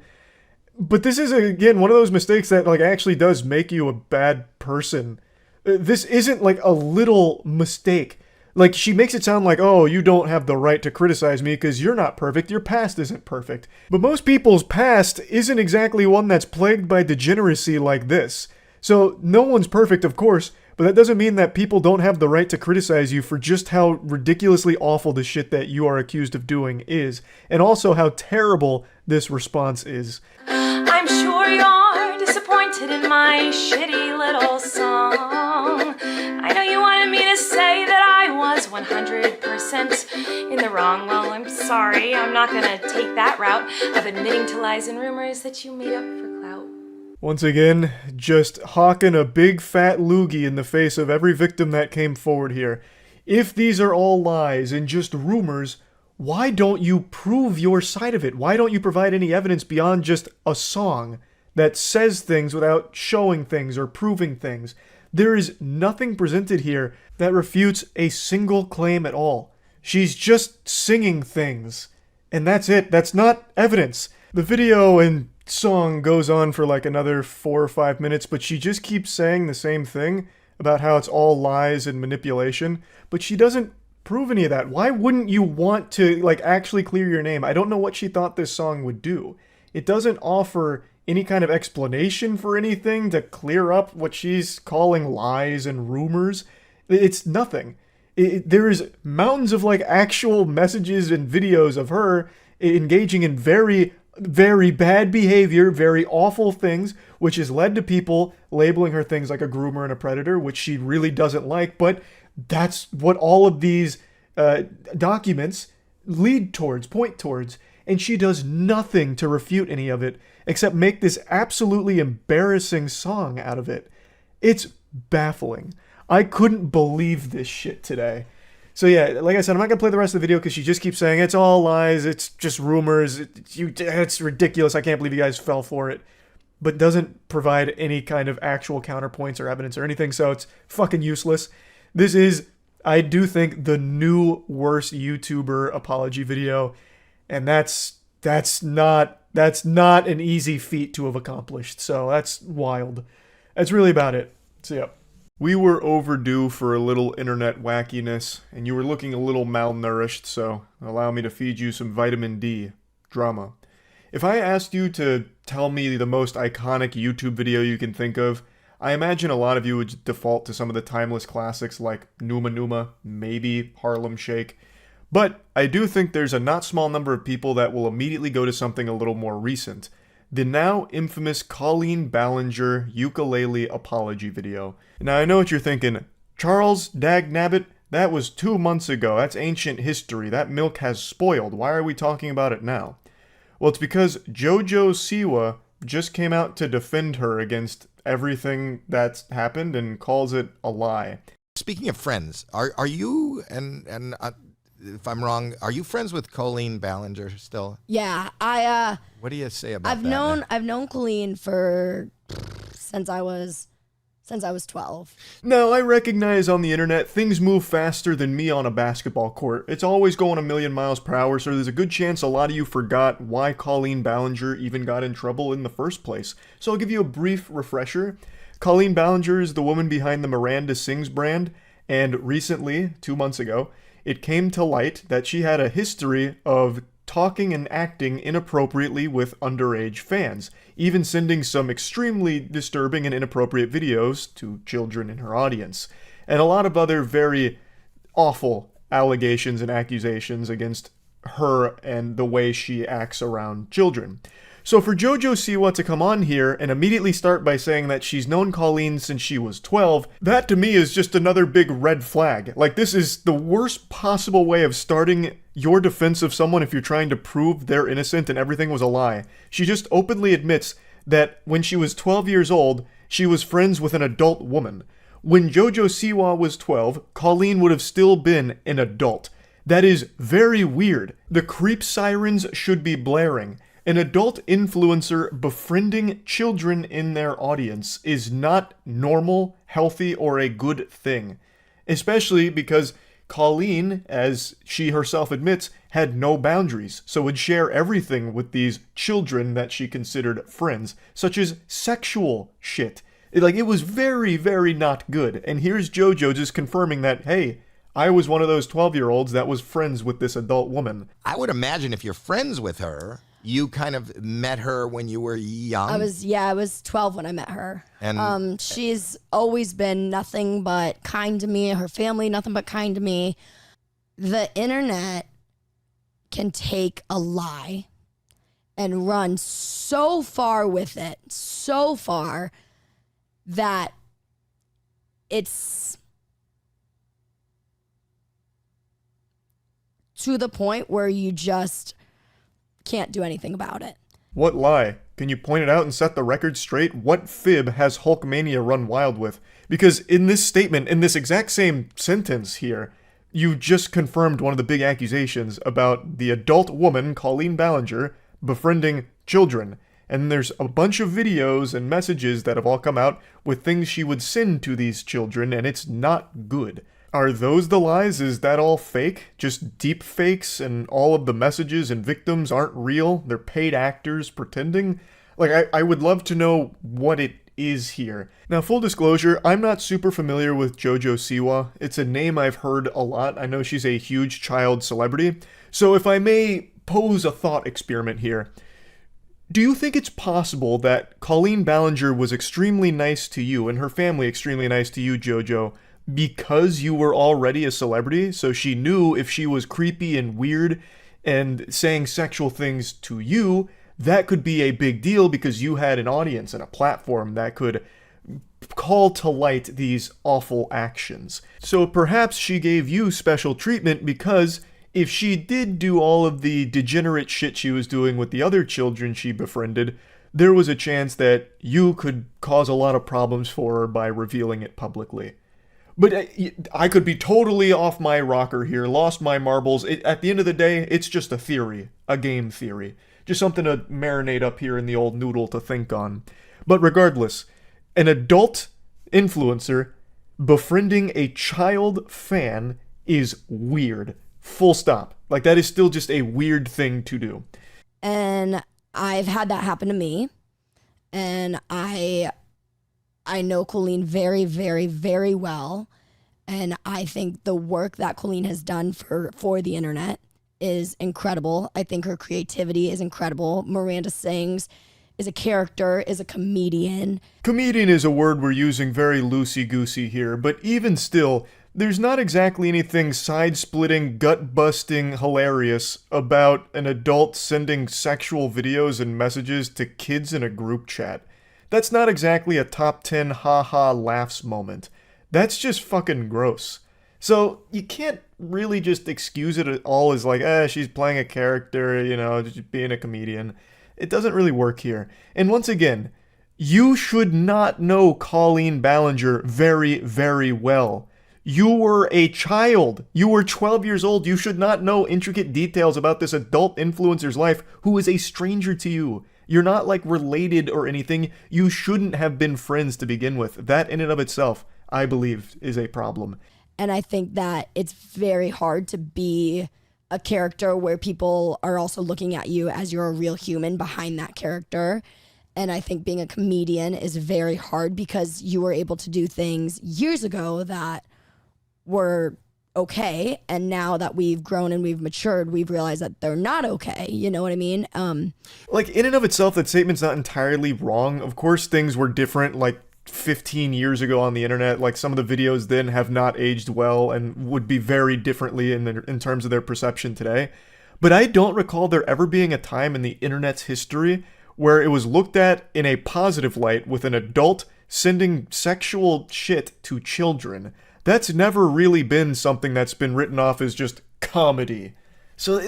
But this is, again, one of those mistakes that like actually does make you a bad person. This isn't like a little mistake. Like, she makes it sound like, oh, you don't have the right to criticize me because you're not perfect, your past isn't perfect. But most people's past isn't exactly one that's plagued by degeneracy like this. So, no one's perfect, of course, but that doesn't mean that people don't have the right to criticize you for just how ridiculously awful the shit that you are accused of doing is, and also how terrible this response is. I'm sure you're disappointed in my shitty little song. I know you wanted me to say that I was 100% in the wrong. Well, I'm sorry. I'm not gonna take that route of admitting to lies and rumors that you made up for clout. Once again, just hawking a big fat loogie in the face of every victim that came forward here. If these are all lies and just rumors, why don't you prove your side of it? Why don't you provide any evidence beyond just a song that says things without showing things or proving things? There is nothing presented here that refutes a single claim at all. She's just singing things, and that's it. That's not evidence. The video and song goes on for like another 4 or 5 minutes, but she just keeps saying the same thing about how it's all lies and manipulation, but she doesn't prove any of that. Why wouldn't you want to like actually clear your name? I don't know what she thought this song would do. It doesn't offer any kind of explanation for anything to clear up what she's calling lies and rumors. It's nothing. There is mountains of like actual messages and videos of her engaging in very, very bad behavior, very awful things, which has led to people labeling her things like a groomer and a predator, which she really doesn't like, but that's what all of these documents lead towards, point towards, and she does nothing to refute any of it except make this absolutely embarrassing song out of it. It's baffling. I couldn't believe this shit today. So yeah, like I said, I'm not going to play the rest of the video because she just keeps saying, it's all lies, it's just rumors, it's ridiculous, I can't believe you guys fell for it. But doesn't provide any kind of actual counterpoints or evidence or anything, so it's fucking useless. This is, I do think, the new worst YouTuber apology video, and that's not an easy feat to have accomplished, so that's wild. That's really about it. So yeah. We were overdue for a little internet wackiness, and you were looking a little malnourished, so allow me to feed you some vitamin D. Drama. If I asked you to tell me the most iconic YouTube video you can think of, I imagine a lot of you would default to some of the timeless classics like Numa Numa, maybe Harlem Shake. But I do think there's a not small number of people that will immediately go to something a little more recent. The now infamous Colleen Ballinger ukulele apology video. Now I know what you're thinking. Charles Dagnabbit, that was 2 months ago. That's ancient history. That milk has spoiled. Why are we talking about it now? Well, it's because JoJo Siwa just came out to defend her against everything that's happened and calls it a lie. Speaking of friends, are you and if I'm wrong, are you friends with Colleen Ballinger still? Yeah, What do you say about that? I've known Colleen for since I was 12. Now, I recognize on the internet things move faster than me on a basketball court. It's always going a million miles per hour, so there's a good chance a lot of you forgot why Colleen Ballinger even got in trouble in the first place. So I'll give you a brief refresher. Colleen Ballinger is the woman behind the Miranda Sings brand, and recently, 2 months ago, it came to light that she had a history of talking and acting inappropriately with underage fans, even sending some extremely disturbing and inappropriate videos to children in her audience, and a lot of other very awful allegations and accusations against her and the way she acts around children. So for JoJo Siwa to come on here and immediately start by saying that she's known Colleen since she was 12, that to me is just another big red flag. Like, this is the worst possible way of starting your defense of someone if you're trying to prove they're innocent and everything was a lie. She just openly admits that when she was 12 years old, she was friends with an adult woman. When JoJo Siwa was 12, Colleen would have still been an adult. That is very weird. The creep sirens should be blaring. An adult influencer befriending children in their audience is not normal, healthy, or a good thing. Especially because Colleen, as she herself admits, had no boundaries, so would share everything with these children that she considered friends, such as sexual shit. It was very, very not good. And here's JoJo just confirming that, hey, I was one of those 12-year-olds that was friends with this adult woman. I would imagine if you're friends with her, you kind of met her when you were young. I was 12 when I met her. And she's always been nothing but kind to me. Her family, nothing but kind to me. The internet can take a lie and run so far with it, so far that it's to the point where you just can't do anything about it. What lie? Can you point it out and set the record straight? What fib has Hulkmania run wild with? Because in this statement, in this exact same sentence here, you just confirmed one of the big accusations about the adult woman, Colleen Ballinger, befriending children. And there's a bunch of videos and messages that have all come out with things she would send to these children, and it's not good. Are those the lies? Is that all fake? Just deep fakes and all of the messages and victims aren't real? They're paid actors pretending? I would love to know what it is here. Now, full disclosure, I'm not super familiar with JoJo Siwa. It's a name I've heard a lot. I know she's a huge child celebrity. So if I may pose a thought experiment here, do you think it's possible that Colleen Ballinger was extremely nice to you and her family extremely nice to you, JoJo, because you were already a celebrity? So she knew if she was creepy and weird and saying sexual things to you, that could be a big deal because you had an audience and a platform that could call to light these awful actions. So perhaps she gave you special treatment because if she did do all of the degenerate shit she was doing with the other children she befriended, there was a chance that you could cause a lot of problems for her by revealing it publicly. But I could be totally off my rocker here, lost my marbles. At the end of the day, it's just a theory, a game theory. Just something to marinate up here in the old noodle to think on. But regardless, an adult influencer befriending a child fan is weird. Full stop. That is still just a weird thing to do. And I've had that happen to me. And I know Colleen very, very, very well. And I think the work that Colleen has done for the internet is incredible. I think her creativity is incredible. Miranda Sings is a character, is a comedian. Comedian is a word we're using very loosey-goosey here, but even still, there's not exactly anything side-splitting, gut-busting hilarious about an adult sending sexual videos and messages to kids in a group chat. That's not exactly a top 10 ha-ha laughs moment. That's just fucking gross. So you can't really just excuse it at all as she's playing a character, just being a comedian. It doesn't really work here. And once again, you should not know Colleen Ballinger very, very well. You were a child. You were 12 years old. You should not know intricate details about this adult influencer's life who is a stranger to you. You're not related or anything. You shouldn't have been friends to begin with. That in and of itself, I believe, is a problem. And I think that it's very hard to be a character where people are also looking at you as you're a real human behind that character. And I think being a comedian is very hard because you were able to do things years ago that were okay. And now that we've grown and we've matured, we've realized that they're not okay. You know what I mean? In and of itself, that statement's not entirely wrong. Of course, things were different 15 years ago on the internet. Some of the videos then have not aged well and would be very differently in terms of their perception today. But I don't recall there ever being a time in the internet's history where it was looked at in a positive light with an adult sending sexual shit to children. That's never really been something that's been written off as just comedy. So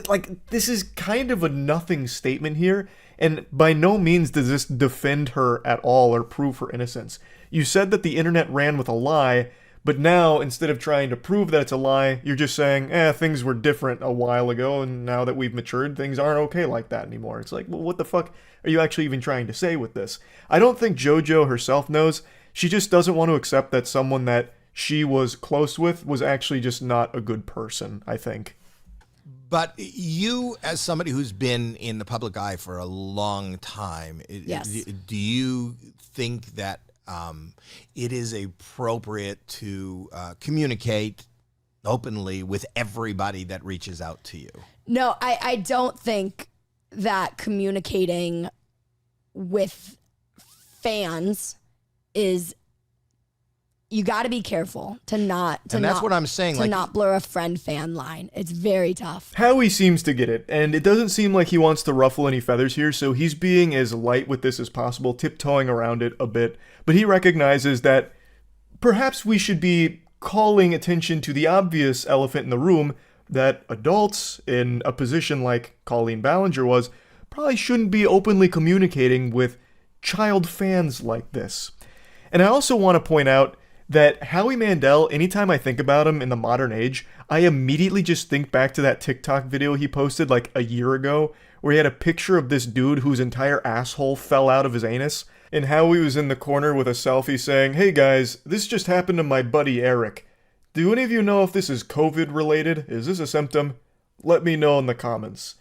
this is kind of a nothing statement here, and by no means does this defend her at all or prove her innocence. You said that the internet ran with a lie, But now, instead of trying to prove that it's a lie, you're just saying, things were different a while ago, and now that we've matured, things aren't okay like that anymore. It's like, well, what the fuck are you actually even trying to say with this? I don't think JoJo herself knows. She just doesn't want to accept that someone that she was close with was actually just not a good person, I think. But you, as somebody who's been in the public eye for a long time, Yes. do you think that it is appropriate to communicate openly with everybody that reaches out to you? No, I don't think that communicating with fans is, you got to be careful to not And that's what I'm saying, to like- not blur a friend-fan line. It's very tough. Howie seems to get it, and it doesn't seem like he wants to ruffle any feathers here, so he's being as light with this as possible, tiptoeing around it a bit. But he recognizes that perhaps we should be calling attention to the obvious elephant in the room, that adults in a position like Colleen Ballinger was probably shouldn't be openly communicating with child fans like this. And I also want to point out that Howie Mandel, anytime I think about him in the modern age, I immediately just think back to that TikTok video he posted like a year ago, where he had a picture of this dude whose entire asshole fell out of his anus, and Howie was in the corner with a selfie saying, "Hey guys, this just happened to my buddy Eric. Do any of you know if this is COVID related? Is this a symptom? Let me know in the comments."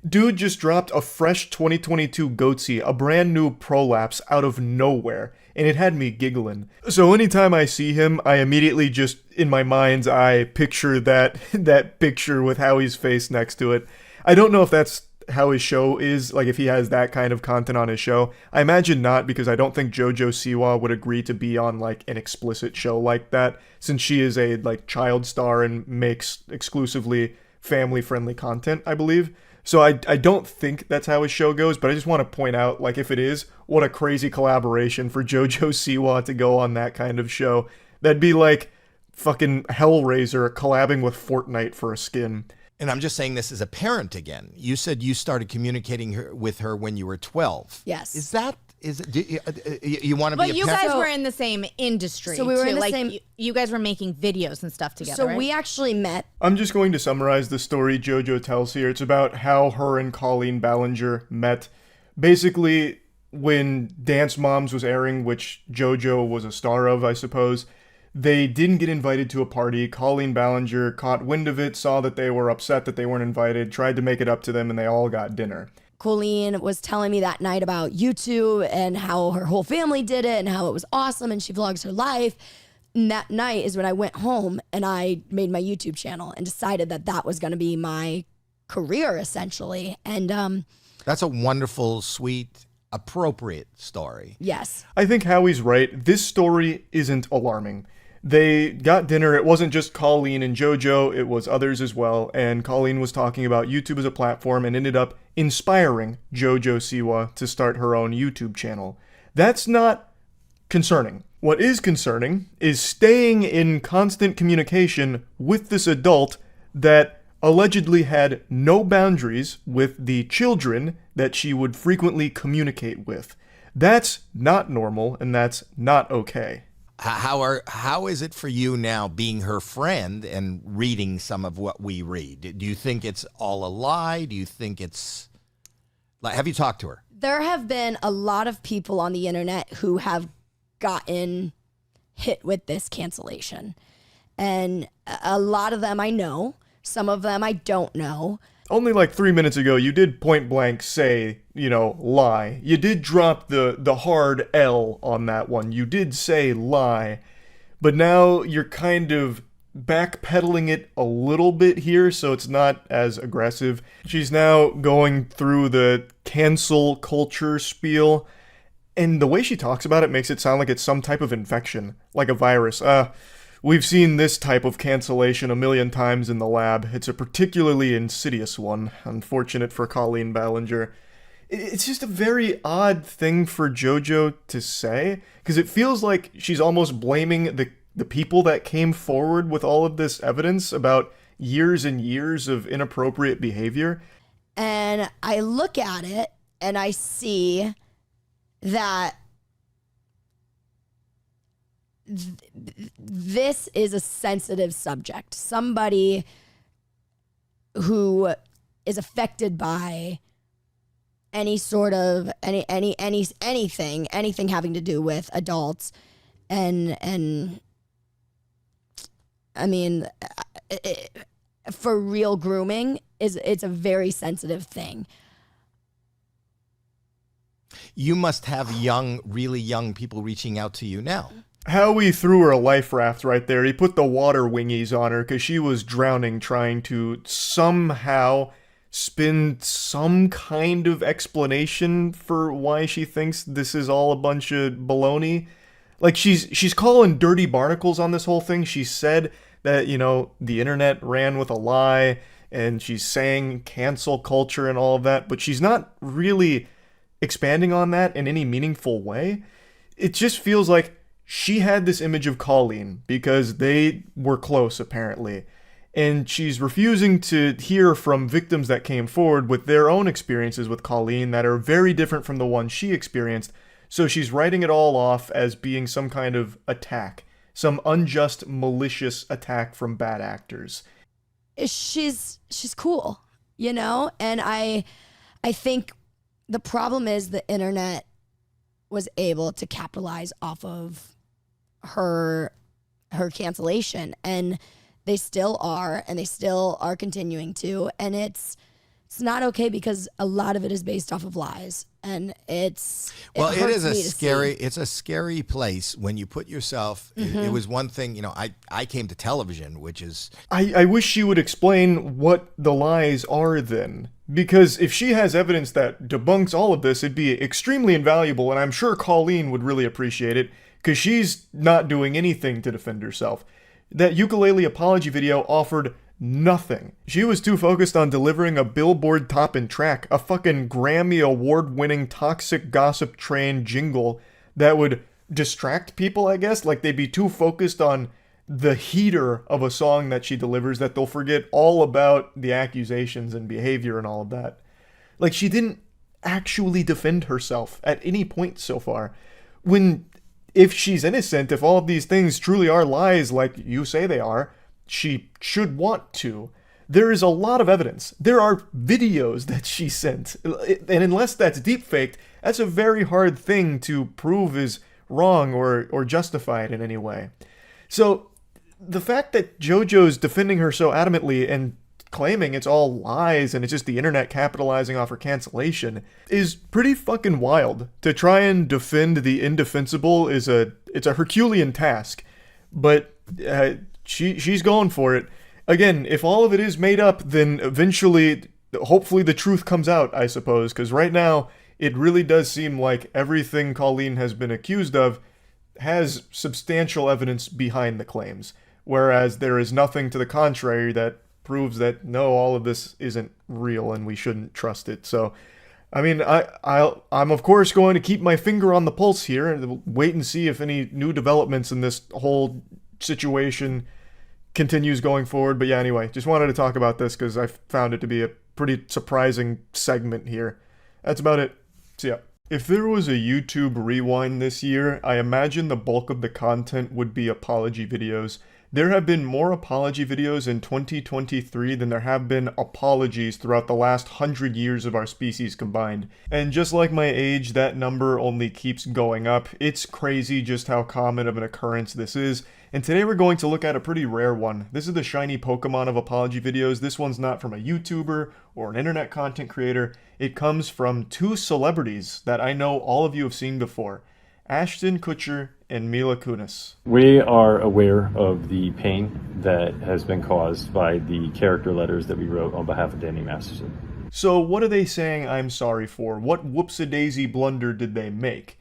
Dude just dropped a fresh 2022 Goatsy, a brand new prolapse out of nowhere, and it had me giggling. So anytime I see him, I immediately just, in my mind's eye, picture that picture with Howie's face next to it. I don't know if that's how his show is, like if he has that kind of content on his show. I imagine not, because I don't think JoJo Siwa would agree to be on like an explicit show like that, since she is a like child star and makes exclusively family-friendly content, I believe. So I don't think that's how his show goes, but I just want to point out, like, if it is, what a crazy collaboration for JoJo Siwa to go on that kind of show. That'd be like fucking Hellraiser collabing with Fortnite for a skin. And I'm just saying this as a parent again. You said you started communicating with her when you were 12. Yes. Do you want to be But a you parent? guys were in the same industry. So we were too. in the like, same- You guys were making videos and stuff together. So right? we actually met. I'm just going to summarize the story JoJo tells here. It's about how her and Colleen Ballinger met. Basically, when Dance Moms was airing, which JoJo was a star of, I suppose, they didn't get invited to a party. Colleen Ballinger caught wind of it, saw that they were upset that they weren't invited, tried to make it up to them, and they all got dinner. Colleen was telling me that night about YouTube and how her whole family did it and how it was awesome, and she vlogs her life. And that night is when I went home and I made my YouTube channel and decided that that was going to be my career, essentially. And That's a wonderful, sweet, appropriate story. yes. I think Howie's right. This story isn't alarming. They got dinner. It wasn't just Colleen and JoJo, it was others as well. And Colleen was talking about YouTube as a platform and ended up inspiring JoJo Siwa to start her own YouTube channel. That's not concerning. What is concerning is staying in constant communication with this adult that allegedly had no boundaries with the children that she would frequently communicate with. That's not normal, and that's not okay. How is it for you now being her friend and reading some of what we read? Do you think it's all a lie? Do you think it's like, have you talked to her? There have been a lot of people on the internet who have gotten hit with this cancellation. And a lot of them I know, some of them I don't know. Only like 3 minutes ago, you did point blank say, lie. You did drop the hard L on that one. You did say lie. But now you're kind of backpedaling it a little bit here, so it's not as aggressive. She's now going through the cancel culture spiel, and the way she talks about it makes it sound like it's some type of infection, like a virus. We've seen this type of cancellation a million times in the lab. It's a particularly insidious one, unfortunate for Colleen Ballinger. It's just a very odd thing for JoJo to say, because it feels like she's almost blaming the people that came forward with all of this evidence about years and years of inappropriate behavior. And I look at it and I see that this is a sensitive subject. Somebody who is affected by any sort of anything having to do with adults, and I mean, for real grooming it's a very sensitive thing. You must have really young people reaching out to you now. Howie threw her a life raft right there. He put the water wingies on her because she was drowning, trying to somehow spin some kind of explanation for why she thinks this is all a bunch of baloney. Like, she's calling dirty barnacles on this whole thing. She said that, you know, the internet ran with a lie, and she's saying cancel culture and all of that, but she's not really expanding on that in any meaningful way. It just feels like she had this image of Colleen because they were close, apparently, and she's refusing to hear from victims that came forward with their own experiences with Colleen that are very different from the one she experienced. So she's writing it all off as being some kind of attack, some unjust, malicious attack from bad actors. She's cool, you know? And I think the problem is the internet was able to capitalize off of her cancellation, and they still are, and they still are continuing to, and it's not okay because a lot of it is based off of lies, and it is a scary place when you put yourself. It was one thing, you know, I came to television, which is I wish she would explain what the lies are then, because if she has evidence that debunks all of this, it'd be extremely invaluable, and I'm sure Colleen would really appreciate it, because she's not doing anything to defend herself. That ukulele apology video offered nothing. She was too focused on delivering a Billboard topping track, a fucking Grammy award-winning toxic gossip train jingle that would distract people, I guess. Like, they'd be too focused on the heater of a song that she delivers that they'll forget all about the accusations and behavior and all of that. Like, she didn't actually defend herself at any point so far. When, if she's innocent, if all of these things truly are lies like you say they are, she should want to. There is a lot of evidence. There are videos that she sent. And unless that's deepfaked, that's a very hard thing to prove is wrong or justified in any way. So the fact that JoJo's defending her so adamantly and claiming it's all lies and it's just the internet capitalizing off her cancellation is pretty fucking wild. To try and defend the indefensible it's a Herculean task. But she's going for it. Again, if all of it is made up, then eventually, hopefully the truth comes out, I suppose, because right now, it really does seem like everything Colleen has been accused of has substantial evidence behind the claims, whereas there is nothing to the contrary that proves that, no, all of this isn't real and we shouldn't trust it. So, I mean, I'm of course going to keep my finger on the pulse here and wait and see if any new developments in this whole situation continues going forward. But yeah, anyway, just wanted to talk about this because I found it to be a pretty surprising segment here. That's about it. See ya. If there was a YouTube rewind this year, I imagine the bulk of the content would be apology videos. There have been more apology videos in 2023 than there have been apologies throughout the last 100 years of our species combined. And just like my age, that number only keeps going up. It's crazy just how common of an occurrence this is. And today we're going to look at a pretty rare one. This is the shiny Pokemon of apology videos. This one's not from a YouTuber or an internet content creator. It comes from two celebrities that I know all of you have seen before. Ashton Kutcher and Mila Kunis. We are aware of the pain that has been caused by the character letters that we wrote on behalf of Danny Masterson. So what are they saying I'm sorry for? What whoops-a-daisy blunder did they make?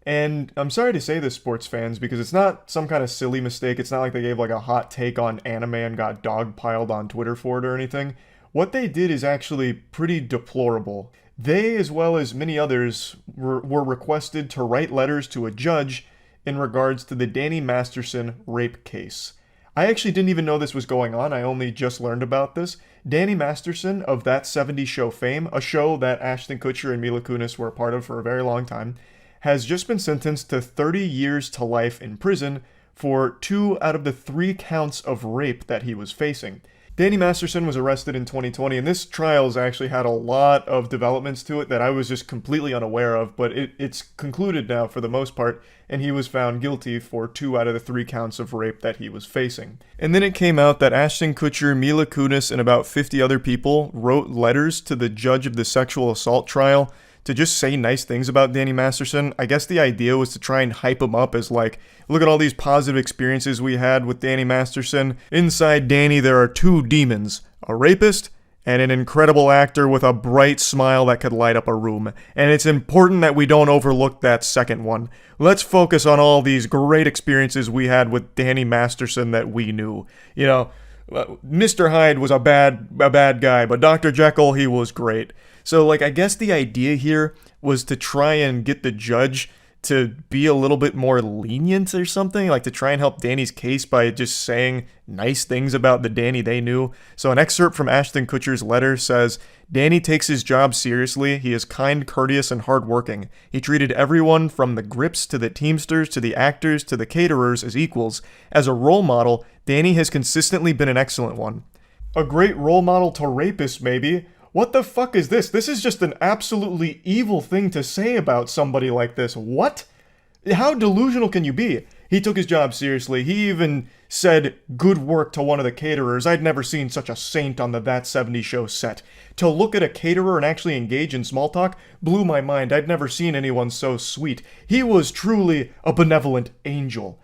And I'm sorry to say this, sports fans, because it's not some kind of silly mistake. It's not like they gave like a hot take on anime and got dogpiled on Twitter for it or anything. What they did is actually pretty deplorable. They, as well as many others, were requested to write letters to a judge in regards to the Danny Masterson rape case. I actually didn't even know this was going on. I only just learned about this. Danny Masterson of That 70s Show fame, a show that Ashton Kutcher and Mila Kunis were a part of for a very long time, has just been sentenced to 30 years to life in prison for 2 out of the 3 counts of rape that he was facing. Danny Masterson was arrested in 2020, and this trial's actually had a lot of developments to it that I was just completely unaware of, but it's concluded now for the most part, and he was found guilty for 2 out of the 3 counts of rape that he was facing. And then it came out that Ashton Kutcher, Mila Kunis, and about 50 other people wrote letters to the judge of the sexual assault trial to just say nice things about Danny Masterson. I guess the idea was to try and hype him up as like, look at all these positive experiences we had with Danny Masterson. Inside Danny, there are 2 demons, a rapist and an incredible actor with a bright smile that could light up a room. And it's important that we don't overlook that second one. Let's focus on all these great experiences we had with Danny Masterson that we knew. You know, Mr. Hyde was a bad guy, but Dr. Jekyll, he was great. So, like, I guess the idea here was to try and get the judge to be a little bit more lenient or something, like to try and help Danny's case by just saying nice things about the Danny they knew. So an excerpt from Ashton Kutcher's letter says, Danny takes his job seriously. He is kind, courteous, and hardworking. He treated everyone from the grips to the Teamsters to the actors to the caterers as equals. As a role model, Danny has consistently been an excellent one. A great role model to rapists, maybe. What the fuck is this? This is just an absolutely evil thing to say about somebody like this. What? How delusional can you be? He took his job seriously. He even said good work to one of the caterers. I'd never seen such a saint on the That 70s Show set. To look at a caterer and actually engage in small talk blew my mind. I'd never seen anyone so sweet. He was truly a benevolent angel.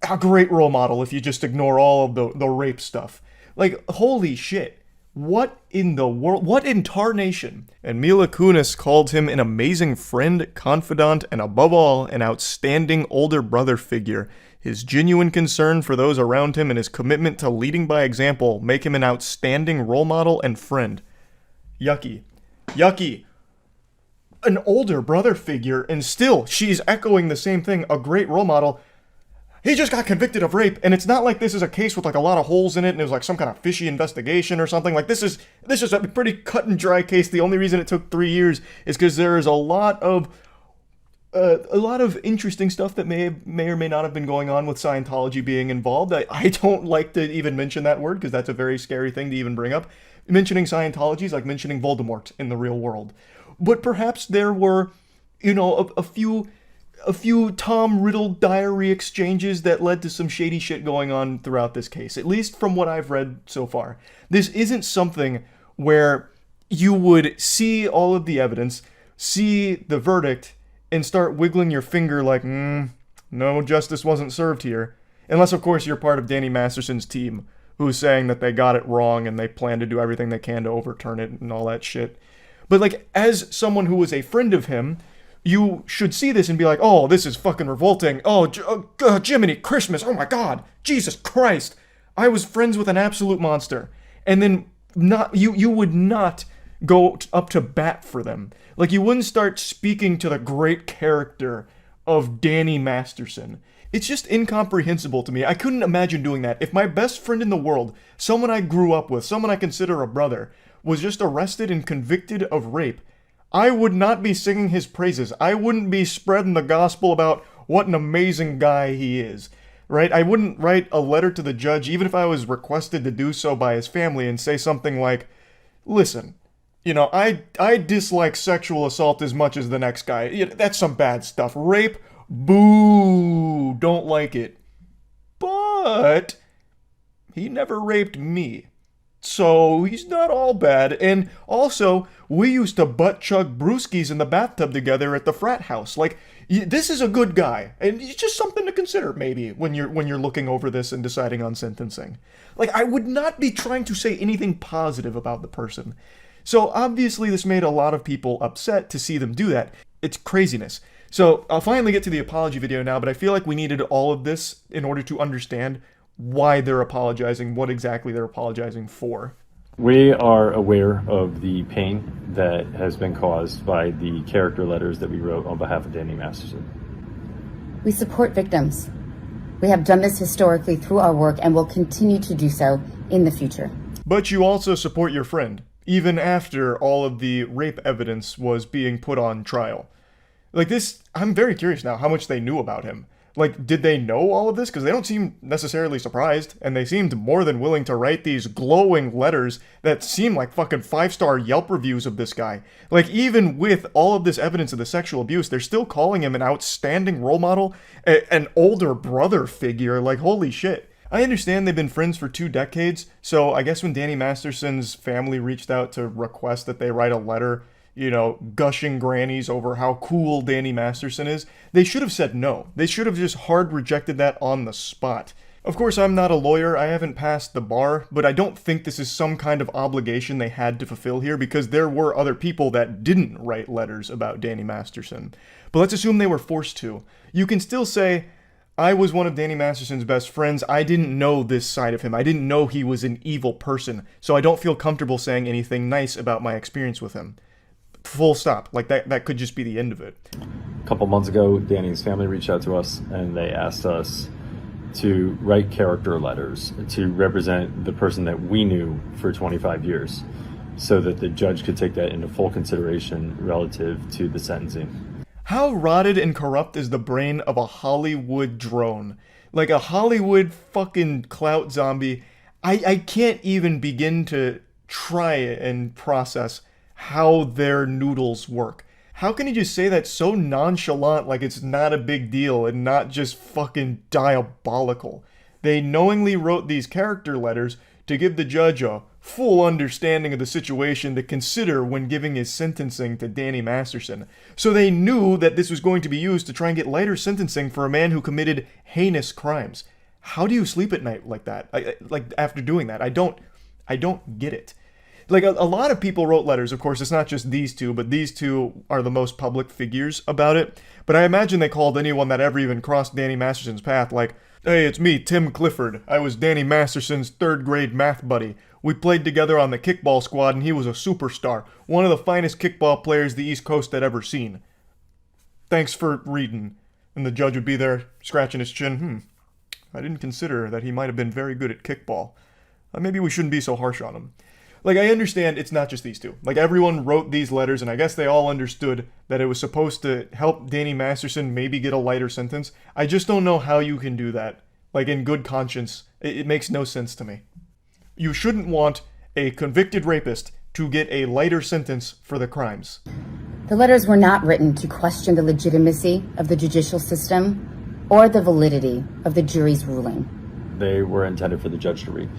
A great role model if you just ignore all of the rape stuff. Like, holy shit. What in the world? What in tarnation? And Mila Kunis called him an amazing friend, confidant, and above all, an outstanding older brother figure. His genuine concern for those around him and his commitment to leading by example make him an outstanding role model and friend. Yucky. Yucky. An older brother figure, and still, she's echoing the same thing, a great role model. He just got convicted of rape, and it's not like this is a case with like a lot of holes in it and it was like some kind of fishy investigation or something. Like this is a pretty cut and dry case. The only reason it took 3 years is because there is a lot of interesting stuff that may or may not have been going on with Scientology being involved. I don't like to even mention that word because that's a very scary thing to even bring up. Mentioning Scientology is like mentioning Voldemort in the real world. But perhaps there were, you know, a few Tom Riddle diary exchanges that led to some shady shit going on throughout this case, at least from what I've read so far. This isn't something where you would see all of the evidence, see the verdict, and start wiggling your finger like, no justice wasn't served here. Unless, of course, you're part of Danny Masterson's team, who's saying that they got it wrong and they plan to do everything they can to overturn it and all that shit. But, like, as someone who was a friend of him, you should see this and be like, oh, this is fucking revolting. Oh, Jiminy Christmas. Oh my God. Jesus Christ. I was friends with an absolute monster. And then you would not go up to bat for them. Like, you wouldn't start speaking to the great character of Danny Masterson. It's just incomprehensible to me. I couldn't imagine doing that. If my best friend in the world, someone I grew up with, someone I consider a brother, was just arrested and convicted of rape, I would not be singing his praises. I wouldn't be spreading the gospel about what an amazing guy he is, right? I wouldn't write a letter to the judge, even if I was requested to do so by his family, and say something like, listen, you know, I dislike sexual assault as much as the next guy. That's some bad stuff. Rape, boo, don't like it. But he never raped me. So he's not all bad. And also, we used to butt chug brewskis in the bathtub together at the frat house. Like, this is a good guy, and it's just something to consider maybe when you're looking over this and deciding on sentencing. Like, I would not be trying to say anything positive about the person. So obviously, this made a lot of people upset to see them do that. It's craziness. So I'll finally get to the apology video now, but I feel like we needed all of this in order to understand why they're apologizing, what exactly they're apologizing for. We are aware of the pain that has been caused by the character letters that we wrote on behalf of Danny Masterson. We support victims. We have done this historically through our work and will continue to do so in the future. But you also support your friend, even after all of the rape evidence was being put on trial. Like this, I'm very curious now how much they knew about him. Like, did they know all of this? Because they don't seem necessarily surprised, and they seemed more than willing to write these glowing letters that seem like fucking 5-star Yelp reviews of this guy. Like, even with all of this evidence of the sexual abuse, they're still calling him an outstanding role model, an older brother figure. Like, holy shit. I understand they've been friends for 2 decades, so I guess when Danny Masterson's family reached out to request that they write a letter, you know, gushing grannies over how cool Danny Masterson is, they should have said no. They should have just hard rejected that on the spot. Of course, I'm not a lawyer, I haven't passed the bar, but I don't think this is some kind of obligation they had to fulfill here, because there were other people that didn't write letters about Danny Masterson. But let's assume they were forced to. You can still say, I was one of Danny Masterson's best friends. I didn't know this side of him. I didn't know he was an evil person, so I don't feel comfortable saying anything nice about my experience with him. Full stop. Like, that could just be the end of it. A couple months ago, Danny's family reached out to us and they asked us to write character letters to represent the person that we knew for 25 years so that the judge could take that into full consideration relative to the sentencing. How rotted and corrupt is the brain of a Hollywood drone? Like a Hollywood fucking clout zombie. I can't even begin to try and process how their noodles work. How can you just say that so nonchalant, like it's not a big deal and not just fucking diabolical? They knowingly wrote these character letters to give the judge a full understanding of the situation to consider when giving his sentencing to Danny Masterson. So they knew that this was going to be used to try and get lighter sentencing for a man who committed heinous crimes. How do you sleep at night like that? Like after doing that? I don't get it. Like, a lot of people wrote letters, of course, it's not just these two, but these two are the most public figures about it. But I imagine they called anyone that ever even crossed Danny Masterson's path, like, hey, it's me, Tim Clifford. I was Danny Masterson's 3rd grade math buddy. We played together on the kickball squad, and he was a superstar. One of the finest kickball players the East Coast had ever seen. Thanks for reading. And the judge would be there, scratching his chin. I didn't consider that he might have been very good at kickball. Maybe we shouldn't be so harsh on him. Like, I understand it's not just these two. Like, everyone wrote these letters, and I guess they all understood that it was supposed to help Danny Masterson maybe get a lighter sentence. I just don't know how you can do that. Like, in good conscience, it makes no sense to me. You shouldn't want a convicted rapist to get a lighter sentence for the crimes. The letters were not written to question the legitimacy of the judicial system or the validity of the jury's ruling. They were intended for the judge to read.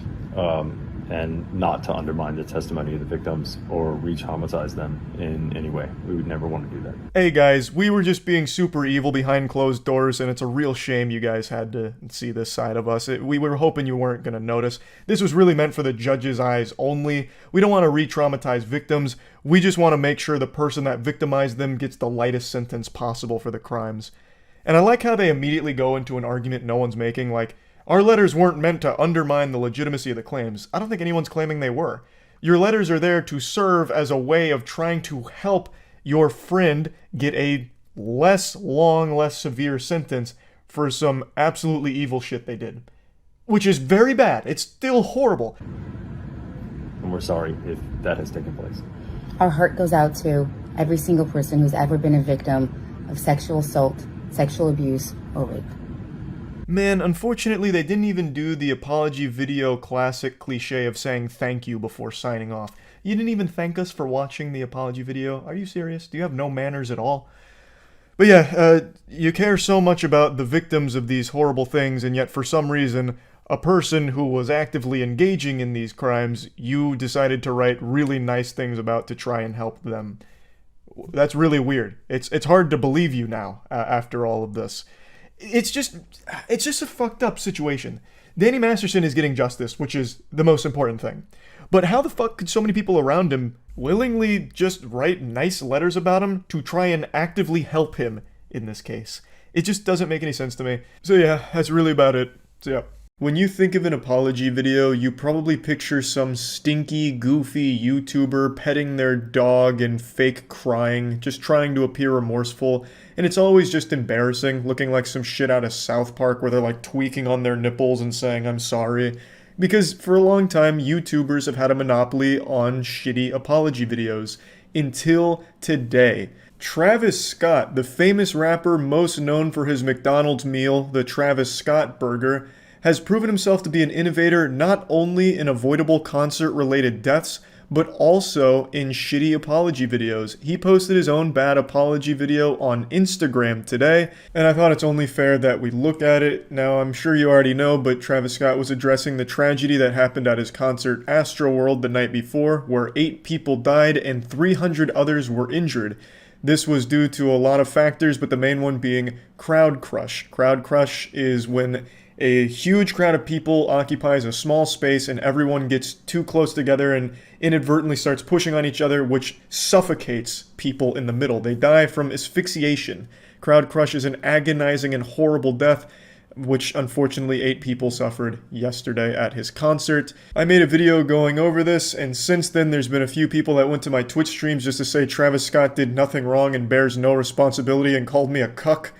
And not to undermine the testimony of the victims or re-traumatize them in any way. We would never want to do that. Hey guys, we were just being super evil behind closed doors, and it's a real shame you guys had to see this side of us. We were hoping you weren't going to notice. This was really meant for the judge's eyes only. We don't want to re-traumatize victims. We just want to make sure the person that victimized them gets the lightest sentence possible for the crimes. And I like how they immediately go into an argument no one's making, like, our letters weren't meant to undermine the legitimacy of the claims. I don't think anyone's claiming they were. Your letters are there to serve as a way of trying to help your friend get a less long, less severe sentence for some absolutely evil shit they did. Which is very bad. It's still horrible. And we're sorry if that has taken place. Our heart goes out to every single person who's ever been a victim of sexual assault, sexual abuse, or rape. Man, unfortunately, they didn't even do the apology video classic cliche of saying thank you before signing off. You didn't even thank us for watching the apology video? Are you serious? Do you have no manners at all? But yeah, you care so much about the victims of these horrible things, and yet for some reason, a person who was actively engaging in these crimes, you decided to write really nice things about to try and help them. That's really weird. It's hard to believe you now, after all of this. It's just a fucked up situation. Danny Masterson is getting justice, which is the most important thing. But how the fuck could so many people around him willingly just write nice letters about him to try and actively help him in this case? It just doesn't make any sense to me. So yeah, that's really about it. So yeah. When you think of an apology video, you probably picture some stinky, goofy YouTuber petting their dog and fake crying, just trying to appear remorseful, and it's always just embarrassing, looking like some shit out of South Park where they're like tweaking on their nipples and saying, I'm sorry. Because for a long time, YouTubers have had a monopoly on shitty apology videos. Until today. Travis Scott, the famous rapper most known for his McDonald's meal, the Travis Scott Burger, has proven himself to be an innovator not only in avoidable concert-related deaths, but also in shitty apology videos. He posted his own bad apology video on Instagram today, and I thought it's only fair that we look at it. Now, I'm sure you already know, but Travis Scott was addressing the tragedy that happened at his concert Astroworld the night before, where 8 people died and 300 others were injured. This was due to a lot of factors, but the main one being crowd crush. Crowd crush is when a huge crowd of people occupies a small space and everyone gets too close together and inadvertently starts pushing on each other, which suffocates people in the middle. They die from asphyxiation. Crowd crush is an agonizing and horrible death, which unfortunately 8 people suffered yesterday at his concert. I made a video going over this, and since then there's been a few people that went to my Twitch streams just to say Travis Scott did nothing wrong and bears no responsibility and called me a cuck.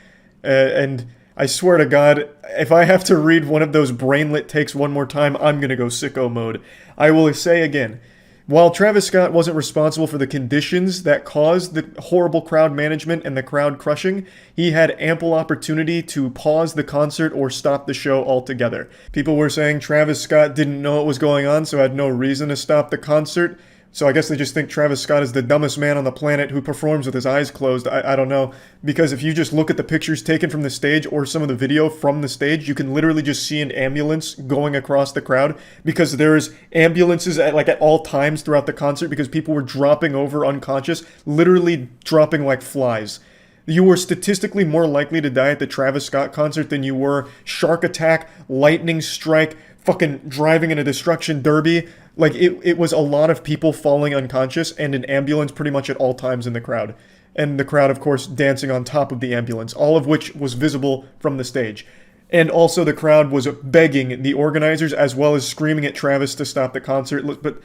And I swear to God, if I have to read one of those brainlet takes one more time, I'm gonna go sicko mode. I will say again, while Travis Scott wasn't responsible for the conditions that caused the horrible crowd management and the crowd crushing, he had ample opportunity to pause the concert or stop the show altogether. People were saying Travis Scott didn't know what was going on, so had no reason to stop the concert. So I guess they just think Travis Scott is the dumbest man on the planet who performs with his eyes closed. I don't know. Because if you just look at the pictures taken from the stage or some of the video from the stage, you can literally just see an ambulance going across the crowd because there's ambulances at all times throughout the concert because people were dropping over unconscious, literally dropping like flies. You were statistically more likely to die at the Travis Scott concert than you were shark attack, lightning strike, fucking driving in a destruction derby. Like, it was a lot of people falling unconscious and an ambulance pretty much at all times in the crowd. And the crowd, of course, dancing on top of the ambulance, all of which was visible from the stage. And also the crowd was begging the organizers as well as screaming at Travis to stop the concert. But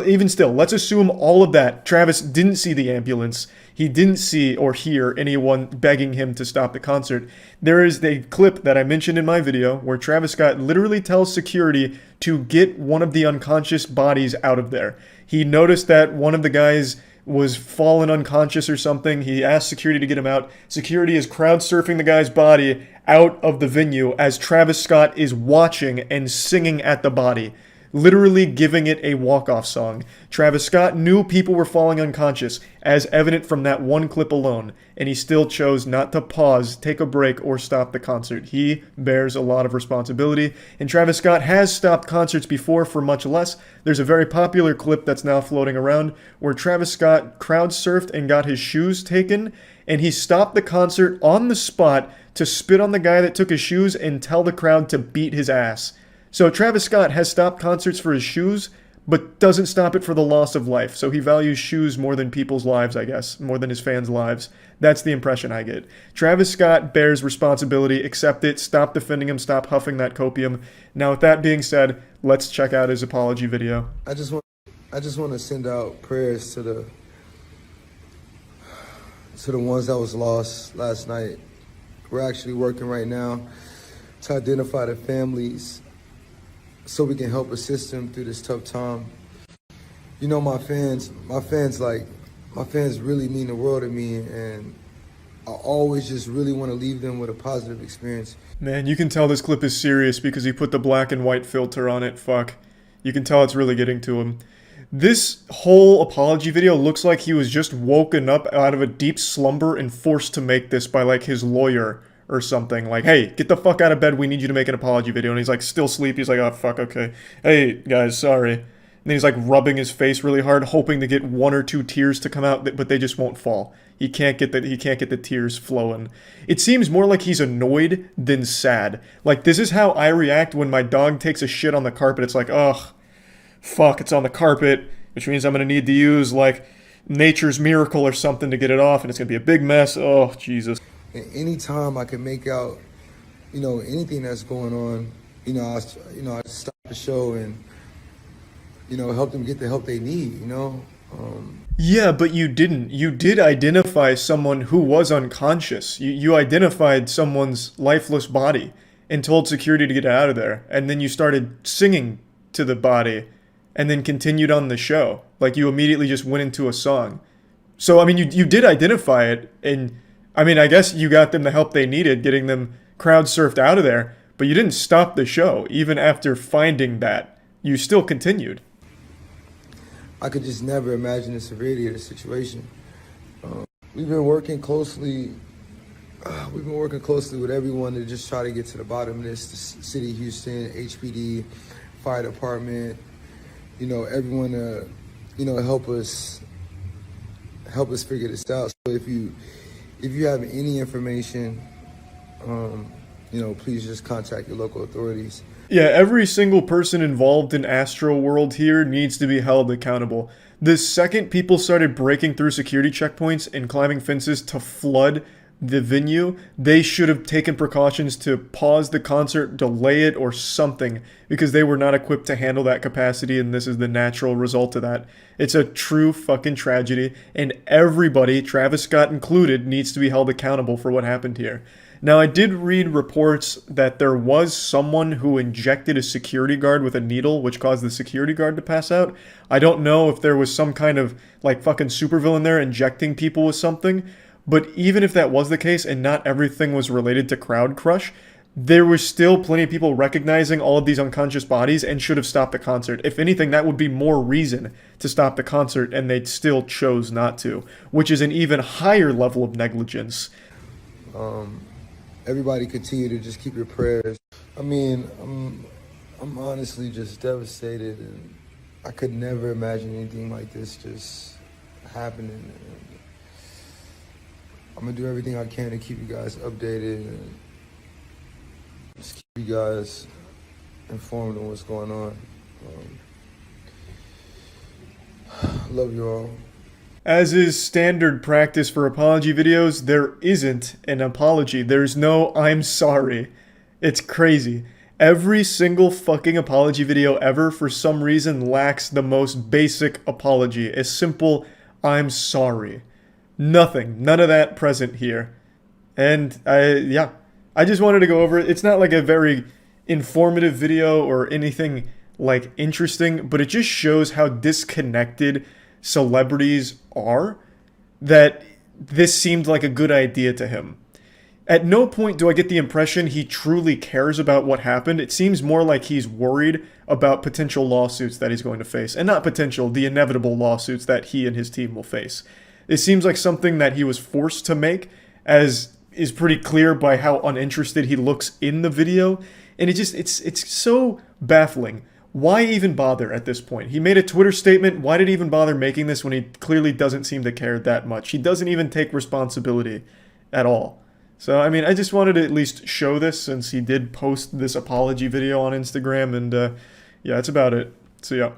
even still, let's assume all of that. Travis didn't see the ambulance. He didn't see or hear anyone begging him to stop the concert. There is a clip that I mentioned in my video where Travis Scott literally tells security to get one of the unconscious bodies out of there. He noticed that one of the guys was fallen unconscious or something. He asked security to get him out. Security is crowd surfing the guy's body out of the venue as Travis Scott is watching and singing at the body, literally giving it a walk-off song. Travis Scott knew people were falling unconscious, as evident from that one clip alone, and he still chose not to pause, take a break, or stop the concert. He bears a lot of responsibility, and Travis Scott has stopped concerts before for much less. There's a very popular clip that's now floating around where Travis Scott crowd surfed and got his shoes taken, and he stopped the concert on the spot to spit on the guy that took his shoes and tell the crowd to beat his ass. So Travis Scott has stopped concerts for his shoes, but doesn't stop it for the loss of life. So he values shoes more than people's lives, I guess, more than his fans' lives. That's the impression I get. Travis Scott bears responsibility, accept it, stop defending him, stop huffing that copium. Now with that being said, let's check out his apology video. I just want to send out prayers to the ones that was lost last night. We're actually working right now to identify the families so we can help assist them through this tough time. You know, my fans really mean the world to me, and I always just really want to leave them with a positive experience. Man, you can tell this clip is serious because he put the black and white filter on it. Fuck. You can tell it's really getting to him. This whole apology video looks like he was just woken up out of a deep slumber and forced to make this by, like, his lawyer or something. Like, hey, get the fuck out of bed, we need you to make an apology video. And he's like still sleepy. He's like, oh fuck, okay. Hey guys, sorry. And then he's like rubbing his face really hard, hoping to get 1 or 2 tears to come out, but they just won't fall. He can't get the tears flowing. It seems more like he's annoyed than sad. Like, this is how I react when my dog takes a shit on the carpet. It's like, ugh, fuck, it's on the carpet, which means I'm gonna need to use like nature's miracle or something to get it off, and it's gonna be a big mess. Oh Jesus. And anytime I can make out, anything that's going on, I stop the show and, help them get the help they need, Yeah, but you didn't. You did identify someone who was unconscious. You identified someone's lifeless body and told security to get out of there. And then you started singing to the body and then continued on the show. Like, you immediately just went into a song. So, I mean, you did identify it, and I mean, I guess you got them the help they needed, getting them crowd surfed out of there, but you didn't stop the show. Even after finding that, you still continued. I could just never imagine the severity of the situation. We've been working closely. We've been working closely with everyone to just try to get to the bottom of this. The City of Houston, HPD, Fire Department, everyone to, help us figure this out. So if you have any information, please just contact your local authorities. Yeah, every single person involved in Astro World here needs to be held accountable. The second people started breaking through security checkpoints and climbing fences to flood the venue, they should have taken precautions to pause the concert, delay it, or something, because they were not equipped to handle that capacity, and this is the natural result of that. It's a true fucking tragedy, and everybody, Travis Scott included, needs to be held accountable for what happened here. Now, I did read reports that there was someone who injected a security guard with a needle, which caused the security guard to pass out. I don't know if there was some kind of, fucking supervillain there injecting people with something, but even if that was the case and not everything was related to crowd crush, there was still plenty of people recognizing all of these unconscious bodies and should have stopped the concert. If anything, that would be more reason to stop the concert, and they still chose not to, which is an even higher level of negligence. Everybody continue to just keep your prayers. I mean, I'm honestly just devastated, and I could never imagine anything like this just happening. And I'm gonna do everything I can to keep you guys updated and just keep you guys informed on what's going on. Love you all. As is standard practice for apology videos, there isn't an apology. There's no "I'm sorry." It's crazy. Every single fucking apology video ever, for some reason, lacks the most basic apology. A simple "I'm sorry." Nothing. None of that present here. And I just wanted to go over it. It's not like a very informative video or anything interesting, but it just shows how disconnected celebrities are, that this seemed like a good idea to him. At no point do I get the impression he truly cares about what happened. It seems more like he's worried about potential lawsuits that he's going to face. And not potential, the inevitable lawsuits that he and his team will face. It seems like something that he was forced to make, as is pretty clear by how uninterested he looks in the video. And it's so baffling. Why even bother at this point? He made a Twitter statement. Why did he even bother making this when he clearly doesn't seem to care that much? He doesn't even take responsibility at all. So, I mean, I just wanted to at least show this since he did post this apology video on Instagram. And yeah, that's about it. So, yeah.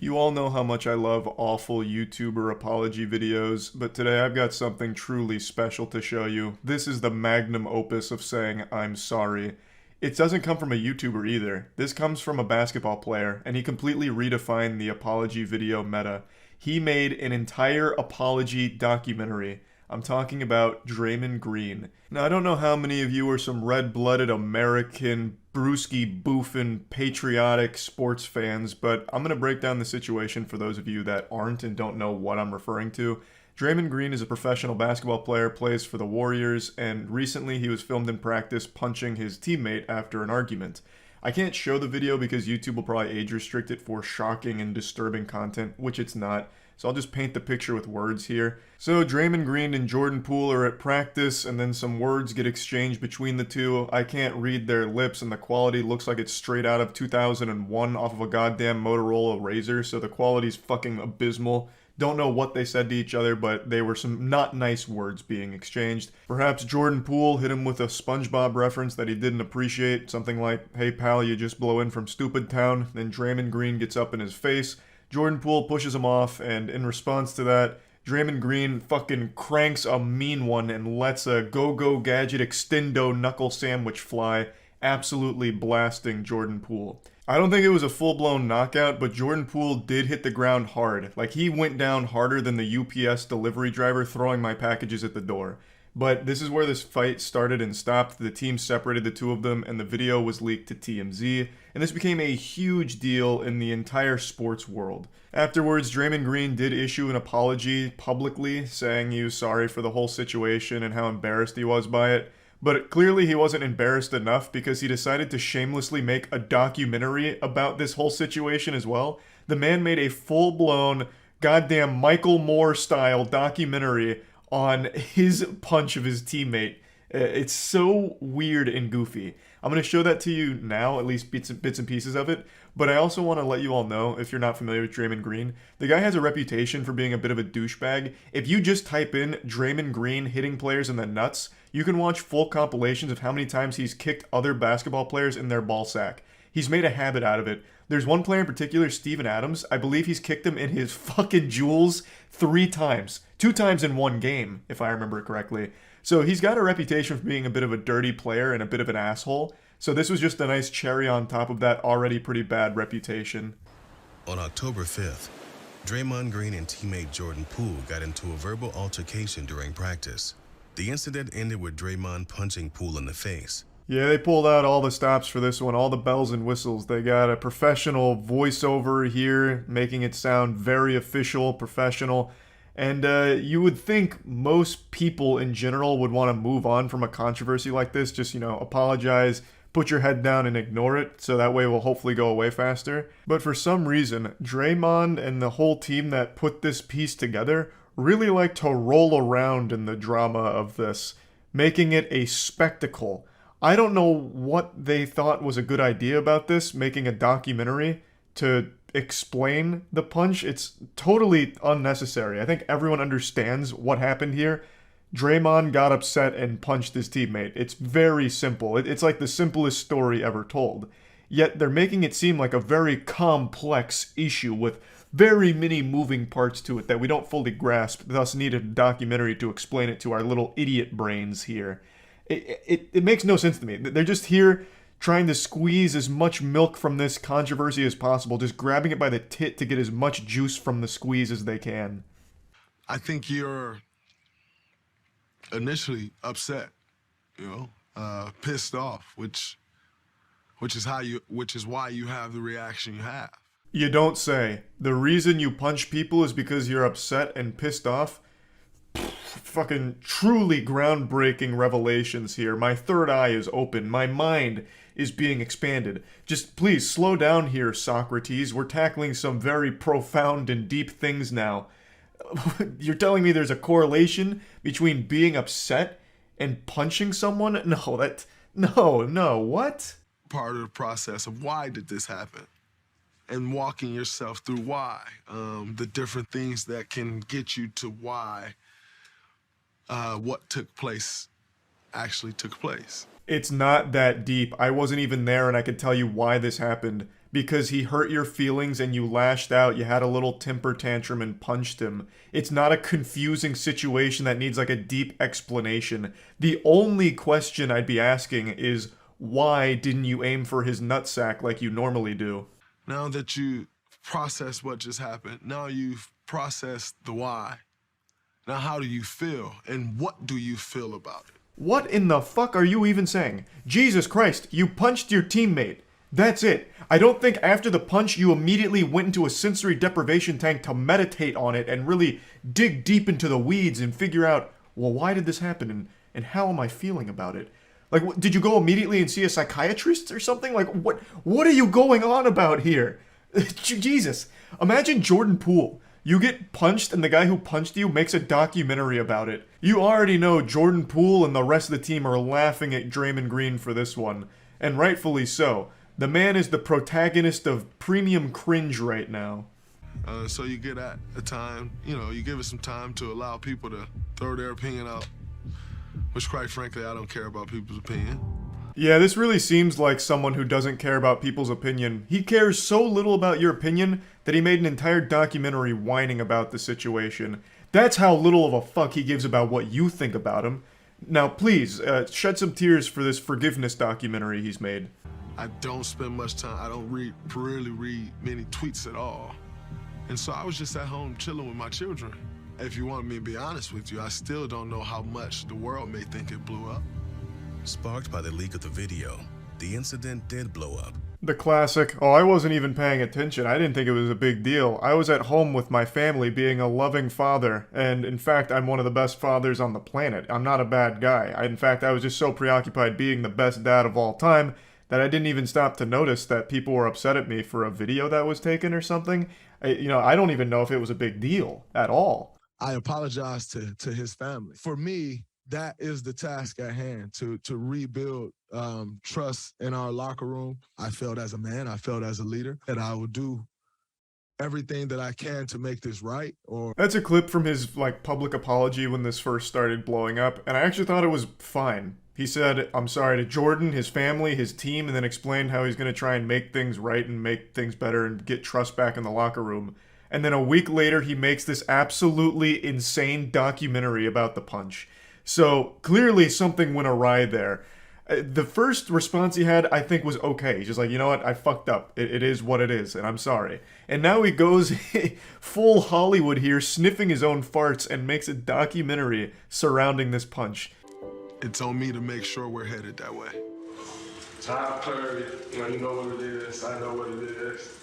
You all know how much I love awful YouTuber apology videos, but today I've got something truly special to show you. This is the magnum opus of saying I'm sorry. It doesn't come from a YouTuber either. This comes from a basketball player, and he completely redefined the apology video meta. He made an entire apology documentary. I'm talking about Draymond Green. Now, I don't know how many of you are some red-blooded American, brewski boofing, patriotic sports fans, but I'm going to break down the situation for those of you that aren't and don't know what I'm referring to. Draymond Green is a professional basketball player, plays for the Warriors, and recently he was filmed in practice punching his teammate after an argument. I can't show the video because YouTube will probably age restrict it for shocking and disturbing content, which it's not. So I'll just paint the picture with words here. So Draymond Green and Jordan Poole are at practice, and then some words get exchanged between the two. I can't read their lips, and the quality looks like it's straight out of 2001 off of a goddamn Motorola Razr, so the quality's fucking abysmal. Don't know what they said to each other, but they were some not nice words being exchanged. Perhaps Jordan Poole hit him with a SpongeBob reference that he didn't appreciate, something like, "Hey pal, you just blow in from Stupid Town." Then Draymond Green gets up in his face. Jordan Poole pushes him off, and in response to that, Draymond Green fucking cranks a mean one and lets a go-go gadget extendo knuckle sandwich fly, absolutely blasting Jordan Poole. I don't think it was a full-blown knockout, but Jordan Poole did hit the ground hard. Like, he went down harder than the UPS delivery driver throwing my packages at the door. But this is where this fight started and stopped. The team separated the two of them, and the video was leaked to TMZ, and this became a huge deal in the entire sports world. Afterwards, Draymond Green did issue an apology publicly, saying he was sorry for the whole situation and how embarrassed he was by it. But clearly he wasn't embarrassed enough, because he decided to shamelessly make a documentary about this whole situation as well. The man made a full-blown, goddamn Michael Moore-style documentary on his punch of his teammate. It's so weird and goofy. I'm going to show that to you now, at least bits and pieces of it. But I also want to let you all know, if you're not familiar with Draymond Green, the guy has a reputation for being a bit of a douchebag. If you just type in Draymond Green hitting players in the nuts, you can watch full compilations of how many times he's kicked other basketball players in their ball sack. He's made a habit out of it. There's one player in particular, Steven Adams. I believe he's kicked him in his fucking jewels 3 times. 2 times in one game, if I remember correctly. So he's got a reputation for being a bit of a dirty player and a bit of an asshole. So this was just a nice cherry on top of that already pretty bad reputation. On October 5th, Draymond Green and teammate Jordan Poole got into a verbal altercation during practice. The incident ended with Draymond punching Poole in the face. Yeah, they pulled out all the stops for this one, all the bells and whistles. They got a professional voiceover here, making it sound very official, professional. And you would think most people in general would want to move on from a controversy like this. Just, apologize, put your head down and ignore it, so that way we'll hopefully go away faster. But for some reason, Draymond and the whole team that put this piece together really like to roll around in the drama of this, making it a spectacle. I don't know what they thought was a good idea about this, making a documentary to explain the punch. It's totally unnecessary. I think everyone understands what happened here. Draymond got upset and punched his teammate. It's very simple. It's like the simplest story ever told. Yet they're making it seem like a very complex issue with very many moving parts to it that we don't fully grasp, thus need a documentary to explain it to our little idiot brains here. It makes no sense to me. They're just here trying to squeeze as much milk from this controversy as possible, just grabbing it by the tit to get as much juice from the squeeze as they can. I think you're initially upset, pissed off, which is why you have the reaction you have. You don't say. The reason you punch people is because you're upset and pissed off? Fucking truly groundbreaking revelations here. My third eye is open. My mind is being expanded. Just please slow down here, Socrates. We're tackling some very profound and deep things now. You're telling me there's a correlation between being upset and punching someone? No, what? Part of the process of why did this happen? And walking yourself through why. The different things that can get you to why what took place actually took place. It's not that deep. I wasn't even there and I could tell you why this happened. Because he hurt your feelings and you lashed out, you had a little temper tantrum and punched him. It's not a confusing situation that needs like a deep explanation. The only question I'd be asking is, why didn't you aim for his nutsack like you normally do? Now that you process what just happened, now you've processed the why. Now how do you feel and what do you feel about it? What in the fuck are you even saying? Jesus Christ, you punched your teammate. That's it. I don't think after the punch you immediately went into a sensory deprivation tank to meditate on it and really dig deep into the weeds and figure out, well, why did this happen and how am I feeling about it? Like, did you go immediately and see a psychiatrist or something? Like, what are you going on about here? Jesus. Imagine Jordan Poole. You get punched and the guy who punched you makes a documentary about it. You already know Jordan Poole and the rest of the team are laughing at Draymond Green for this one. And rightfully so. The man is the protagonist of premium cringe right now. So you get at a time, you give it some time to allow people to throw their opinion out, which quite frankly, I don't care about people's opinion. Yeah, this really seems like someone who doesn't care about people's opinion. He cares so little about your opinion that he made an entire documentary whining about the situation. That's how little of a fuck he gives about what you think about him. Now please, shed some tears for this forgiveness documentary he's made. I don't spend much time, I don't really read many tweets at all. And so I was just at home chilling with my children. if you want me to be honest with you, I still don't know how much the world may think it blew up. Sparked by the leak of the video, the incident did blow up. The classic, oh, I wasn't even paying attention. I didn't think it was a big deal. I was at home with my family being a loving father, and in fact, I'm one of the best fathers on the planet. I'm not a bad guy. In fact, I was just so preoccupied being the best dad of all time that I didn't even stop to notice that people were upset at me for a video that was taken or something. I don't even know if it was a big deal at all. I apologize to his family. For me, that is the task at hand, to rebuild trust in our locker room. I felt as a man, I felt as a leader, that I would do everything that I can to make this right. That's a clip from his public apology when this first started blowing up, and I actually thought it was fine. He said, I'm sorry to Jordan, his family, his team, and then explained how he's going to try and make things right and make things better and get trust back in the locker room. And then a week later, he makes this absolutely insane documentary about the punch. So clearly something went awry there. The first response he had, I think, was okay. He's just like, you know what, I fucked up. It is what it is, and I'm sorry. And now he goes full Hollywood here, sniffing his own farts, and makes a documentary surrounding this punch. It's on me to make sure we're headed that way. Time clarity, you know what it is, I know what it is.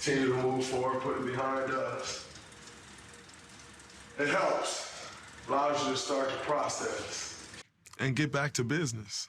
Continue to move forward, put it behind us. It helps. Allows you to start the process. And get back to business.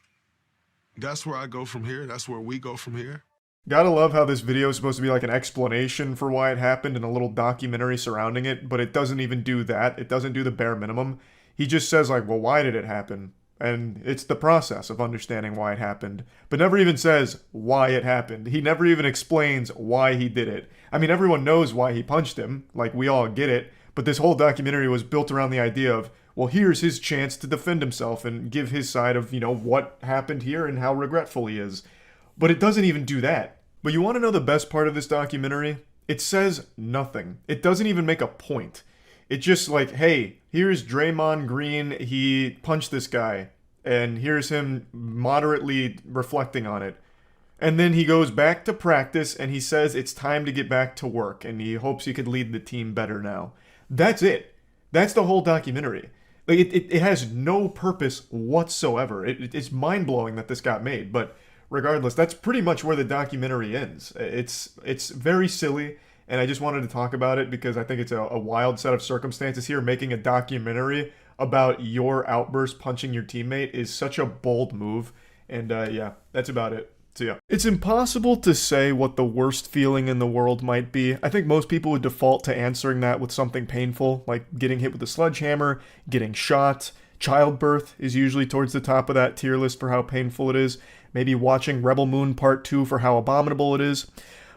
That's where I go from here. That's where we go from here. Gotta love how this video is supposed to be like an explanation for why it happened and a little documentary surrounding it, but it doesn't even do that. It doesn't do the bare minimum. He just says well, why did it happen? And it's the process of understanding why it happened, but never even says why it happened. He never even explains why he did it. I mean, everyone knows why he punched him. We all get it. But this whole documentary was built around the idea of, well, here's his chance to defend himself and give his side of, what happened here and how regretful he is. But it doesn't even do that. But you want to know the best part of this documentary? It says nothing. It doesn't even make a point. It's just hey, here's Draymond Green, he punched this guy, and here's him moderately reflecting on it. And then he goes back to practice and he says it's time to get back to work and he hopes he could lead the team better now. That's it. That's the whole documentary. It has no purpose whatsoever. It's mind-blowing that this got made, but regardless, that's pretty much where the documentary ends. It's very silly, and I just wanted to talk about it because I think it's a wild set of circumstances here. Making a documentary about your outburst punching your teammate is such a bold move, and yeah, that's about it. So yeah, it's impossible to say what the worst feeling in the world might be. I think most people would default to answering that with something painful, like getting hit with a sledgehammer, getting shot. Childbirth is usually towards the top of that tier list for how painful it is. Maybe watching Rebel Moon Part 2 for how abominable it is.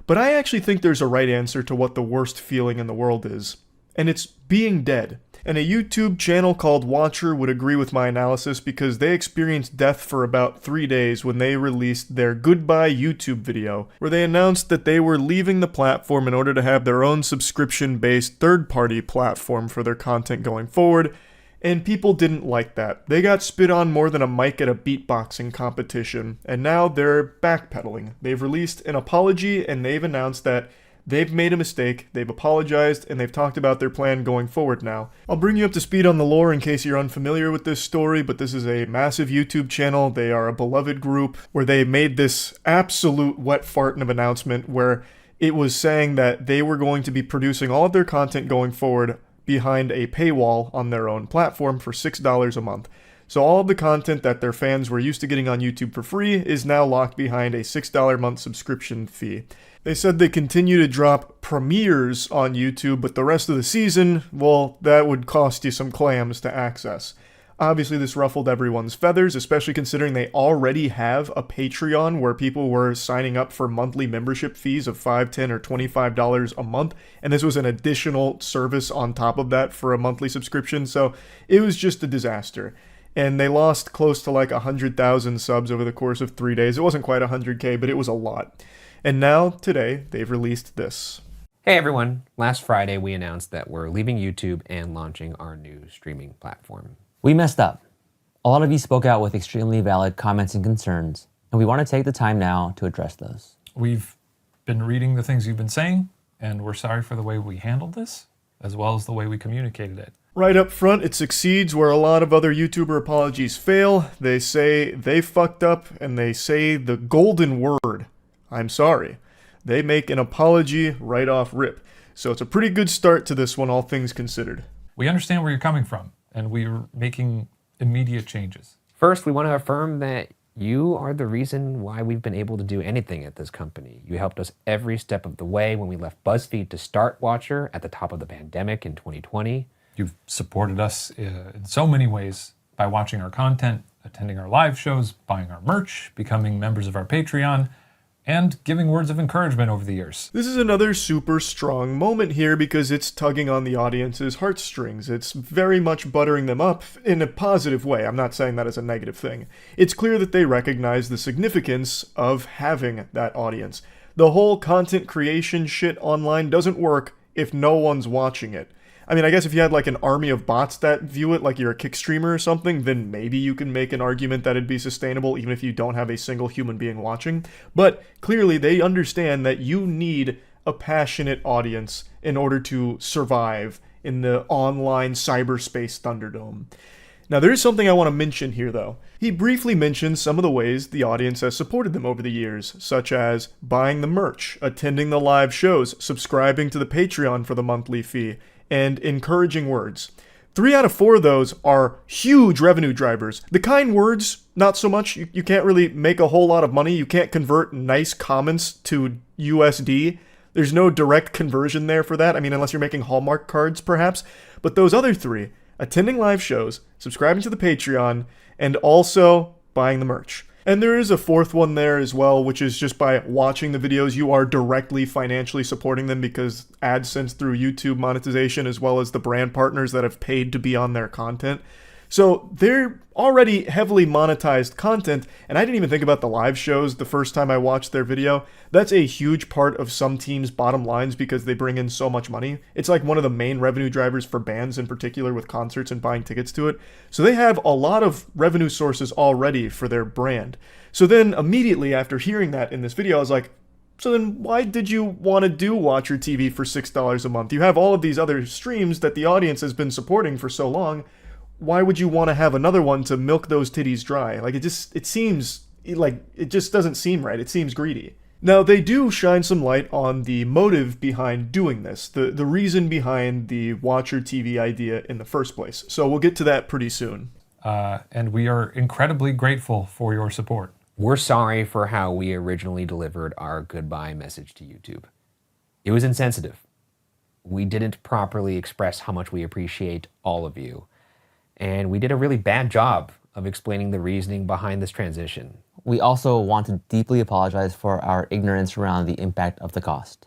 But I actually think there's a right answer to what the worst feeling in the world is. And it's being dead. And a YouTube channel called Watcher would agree with my analysis because they experienced death for about 3 days when they released their Goodbye YouTube video, where they announced that they were leaving the platform in order to have their own subscription-based third-party platform for their content going forward, and people didn't like that. They got spit on more than a mic at a beatboxing competition, and now they're backpedaling. They've released an apology, and they've announced that they've made a mistake, they've apologized, and they've talked about their plan going forward now. I'll bring you up to speed on the lore in case you're unfamiliar with this story, but this is a massive YouTube channel. They are a beloved group where they made this absolute wet fart of announcement where it was saying that they were going to be producing all of their content going forward behind a paywall on their own platform for $6 a month. So all of the content that their fans were used to getting on YouTube for free is now locked behind a $6 a month subscription fee. They said they continue to drop premieres on YouTube, but the rest of the season, well, that would cost you some clams to access. Obviously, this ruffled everyone's feathers, especially considering they already have a Patreon where people were signing up for monthly membership fees of $5, $10, or $25 a month, and this was an additional service on top of that for a monthly subscription, so it was just a disaster. And they lost close to 100,000 subs over the course of 3 days. It wasn't quite 100K, but it was a lot. And now, today, they've released this. Hey everyone, last Friday we announced that we're leaving YouTube and launching our new streaming platform. We messed up. A lot of you spoke out with extremely valid comments and concerns, and we want to take the time now to address those. We've been reading the things you've been saying, and we're sorry for the way we handled this. as well as the way we communicated it. Right up front, it succeeds where a lot of other YouTuber apologies fail. They say they fucked up, and they say the golden word, I'm sorry. They make an apology right off rip. So it's a pretty good start to this one, all things considered. We understand where you're coming from, and we're making immediate changes. First, we want to affirm that you are the reason why we've been able to do anything at this company. You helped us every step of the way when we left BuzzFeed to start Watcher at the top of the pandemic in 2020. You've supported us in so many ways by watching our content, attending our live shows, buying our merch, becoming members of our Patreon, and giving words of encouragement over the years. This is another super strong moment here because it's tugging on the audience's heartstrings. It's very much buttering them up in a positive way. I'm not saying that as a negative thing. It's clear that they recognize the significance of having that audience. The whole content creation shit online doesn't work if no one's watching it. I mean, I guess if you had like an army of bots that view it, like you're a kick streamer or something, then maybe you can make an argument that it'd be sustainable even if you don't have a single human being watching. But clearly they understand that you need a passionate audience in order to survive in the online cyberspace Thunderdome. Now, there is something I want to mention here, though. He briefly mentions some of the ways the audience has supported them over the years, such as buying the merch, attending the live shows, subscribing to the Patreon for the monthly fee, and encouraging words. 3 out of 4 of those are huge revenue drivers. The kind words, not so much. You can't really make a whole lot of money. You can't convert nice comments to USD. There's no direct conversion there for that. I mean, unless you're making Hallmark cards, perhaps. But those other 3, attending live shows, subscribing to the Patreon, and also buying the merch. And there is a 4th one there as well, which is just by watching the videos, you are directly financially supporting them because AdSense through YouTube monetization, as well as the brand partners that have paid to be on their content. So they're already heavily monetized content, and I didn't even think about the live shows the first time I watched their video. That's a huge part of some teams' bottom lines because they bring in so much money. It's like one of the main revenue drivers for bands in particular with concerts and buying tickets to it. So they have a lot of revenue sources already for their brand. So then immediately after hearing that in this video, I was like, so then why did you want to do Watcher TV for $6 a month? You have all of these other streams that the audience has been supporting for so long. Why would you want to have another one to milk those titties dry? Like, it seems like it just doesn't seem right. It seems greedy. Now, they do shine some light on the motive behind doing this, the reason behind the Watcher TV idea in the first place. So we'll get to that pretty soon. And we are incredibly grateful for your support. We're sorry for how we originally delivered our goodbye message to YouTube. It was insensitive. We didn't properly express how much we appreciate all of you. And we did a really bad job of explaining the reasoning behind this transition. We also want to deeply apologize for our ignorance around the impact of the cost.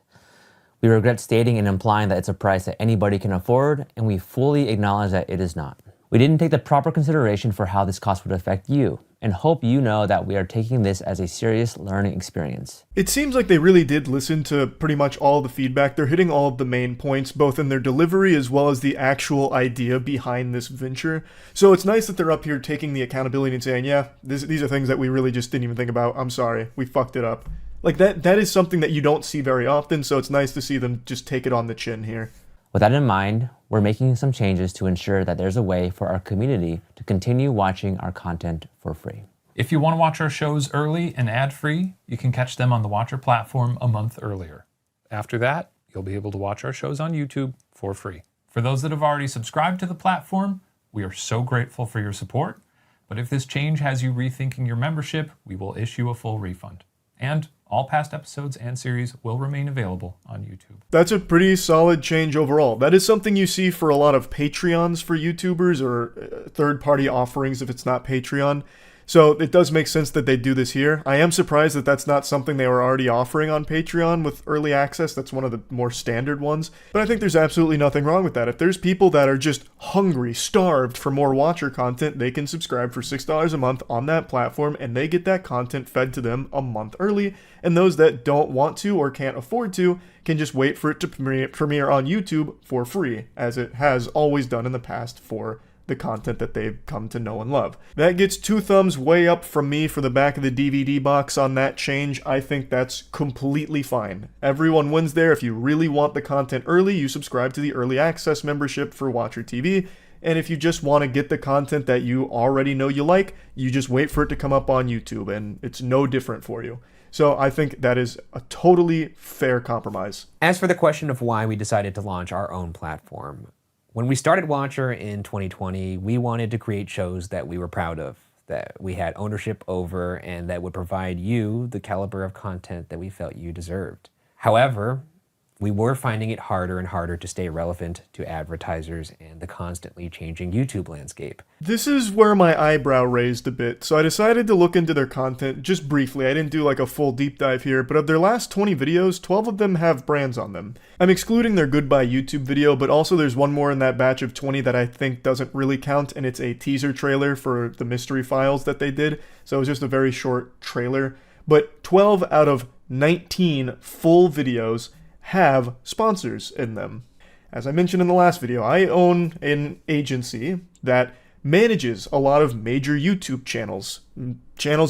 We regret stating and implying that it's a price that anybody can afford, and we fully acknowledge that it is not. We didn't take the proper consideration for how this cost would affect you, and hope you know that we are taking this as a serious learning experience. It seems like they really did listen to pretty much all the feedback. They're hitting all of the main points, both in their delivery as well as the actual idea behind this venture. So it's nice that they're up here taking the accountability and saying, yeah, these are things that we really just didn't even think about. I'm sorry, we fucked it up. Like that is something that you don't see very often, so it's nice to see them just take it on the chin here. With that in mind, we're making some changes to ensure that there's a way for our community to continue watching our content for free. If you want to watch our shows early and ad-free, you can catch them on the Watcher platform a month earlier. After that, you'll be able to watch our shows on YouTube for free. For those that have already subscribed to the platform, we are so grateful for your support. But if this change has you rethinking your membership, we will issue a full refund. And all past episodes and series will remain available on YouTube. That's a pretty solid change overall. That is something you see for a lot of Patreons for YouTubers or third-party offerings if it's not Patreon. So it does make sense that they do this here. I am surprised that that's not something they were already offering on Patreon with early access. That's one of the more standard ones. But I think there's absolutely nothing wrong with that. If there's people that are just hungry, starved for more Watcher content, they can subscribe for $6 a month on that platform and they get that content fed to them a month early. And those that don't want to or can't afford to can just wait for it to premiere on YouTube for free, as it has always done in the past for the content that they've come to know and love. That gets 2 thumbs way up from me for the back of the DVD box on that change. I think that's completely fine. Everyone wins there. If you really want the content early, you subscribe to the early access membership for Watcher TV. And if you just want to get the content that you already know you like, you just wait for it to come up on YouTube, and it's no different for you. So I think that is a totally fair compromise. As for the question of why we decided to launch our own platform, when we started Watcher in 2020, we wanted to create shows that we were proud of, that we had ownership over, and that would provide you the caliber of content that we felt you deserved. However, we were finding it harder and harder to stay relevant to advertisers and the constantly changing YouTube landscape. This is where my eyebrow raised a bit, so I decided to look into their content just briefly. I didn't do like a full deep dive here, but of their last 20 videos, 12 of them have brands on them. I'm excluding their Goodbye YouTube video, but also there's one more in that batch of 20 that I think doesn't really count, and it's a teaser trailer for the mystery files that they did, so it was just a very short trailer. But 12 out of 19 full videos have sponsors in them. As I mentioned in the last video, I own an agency that manages a lot of major YouTube channels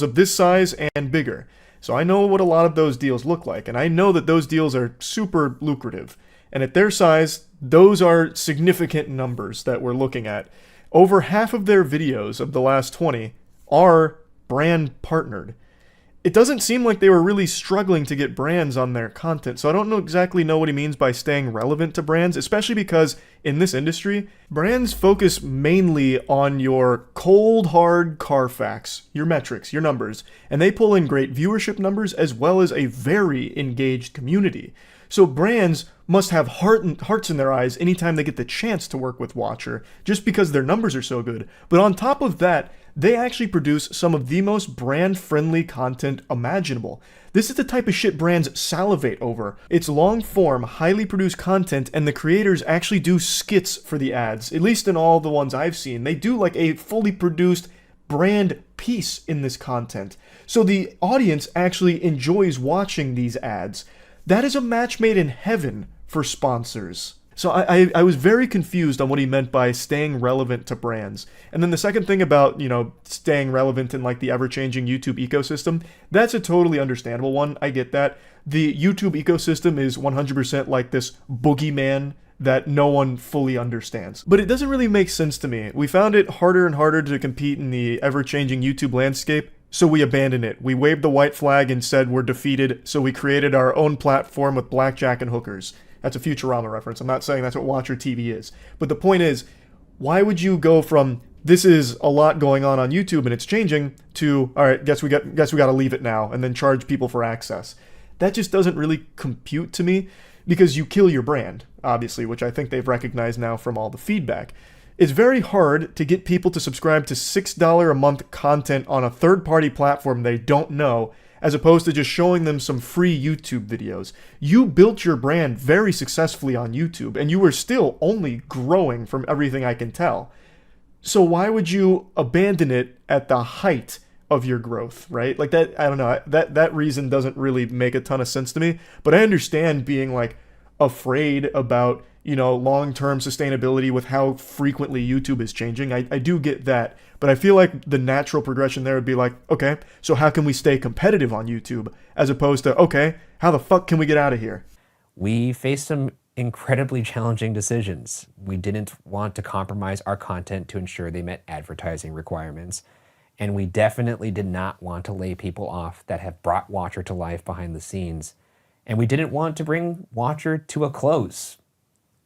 of this size and bigger. So I know what a lot of those deals look like, and I know that those deals are super lucrative. And at their size, those are significant numbers that we're looking at. Over half of their videos of the last 20 are brand partnered. It doesn't seem like they were really struggling to get brands on their content, so I don't exactly know what he means by staying relevant to brands, especially because in this industry, brands focus mainly on your cold, hard Carfax, your metrics, your numbers, and they pull in great viewership numbers as well as a very engaged community. So brands must have hearts in their eyes anytime they get the chance to work with Watcher, just because their numbers are so good. But on top of that, they actually produce some of the most brand-friendly content imaginable. This is the type of shit brands salivate over. It's long-form, highly produced content, and the creators actually do skits for the ads. At least in all the ones I've seen. They do like a fully produced brand piece in this content. So the audience actually enjoys watching these ads. That is a match made in heaven for sponsors. So I was very confused on what he meant by staying relevant to brands. And then the second thing about, staying relevant in like the ever-changing YouTube ecosystem, that's a totally understandable one. I get that. The YouTube ecosystem is 100% like this boogeyman that no one fully understands. But it doesn't really make sense to me. We found it harder and harder to compete in the ever-changing YouTube landscape, so we abandoned it. We waved the white flag and said we're defeated, so we created our own platform with blackjack and hookers. That's a Futurama reference. I'm not saying that's what Watcher TV is. But the point is, why would you go from this is a lot going on YouTube and it's changing to, all right, guess we got to leave it now and then charge people for access? That just doesn't really compute to me because you kill your brand, obviously, which I think they've recognized now from all the feedback. It's very hard to get people to subscribe to $6 a month content on a third-party platform they don't know, as opposed to just showing them some free YouTube videos. You built your brand very successfully on YouTube, and you were still only growing from everything I can tell. So why would you abandon it at the height of your growth, right? Like that, I don't know, that reason doesn't really make a ton of sense to me, but I understand being like afraid about, long-term sustainability with how frequently YouTube is changing. I do get that. But I feel like the natural progression there would be like, okay, so how can we stay competitive on YouTube? As opposed to, okay, how the fuck can we get out of here? We faced some incredibly challenging decisions. We didn't want to compromise our content to ensure they met advertising requirements. And we definitely did not want to lay people off that have brought Watcher to life behind the scenes. And we didn't want to bring Watcher to a close,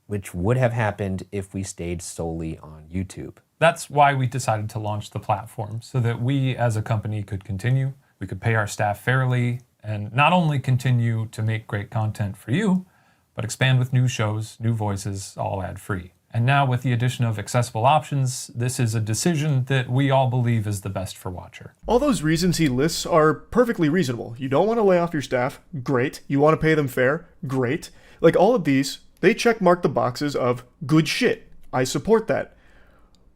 which would have happened if we stayed solely on YouTube. That's why we decided to launch the platform, so that we as a company could continue, we could pay our staff fairly, and not only continue to make great content for you, but expand with new shows, new voices, all ad-free. And now with the addition of accessible options, this is a decision that we all believe is the best for Watcher. All those reasons he lists are perfectly reasonable. You don't want to lay off your staff, great. You want to pay them fair, great. Like all of these, they check mark the boxes of good shit. I support that.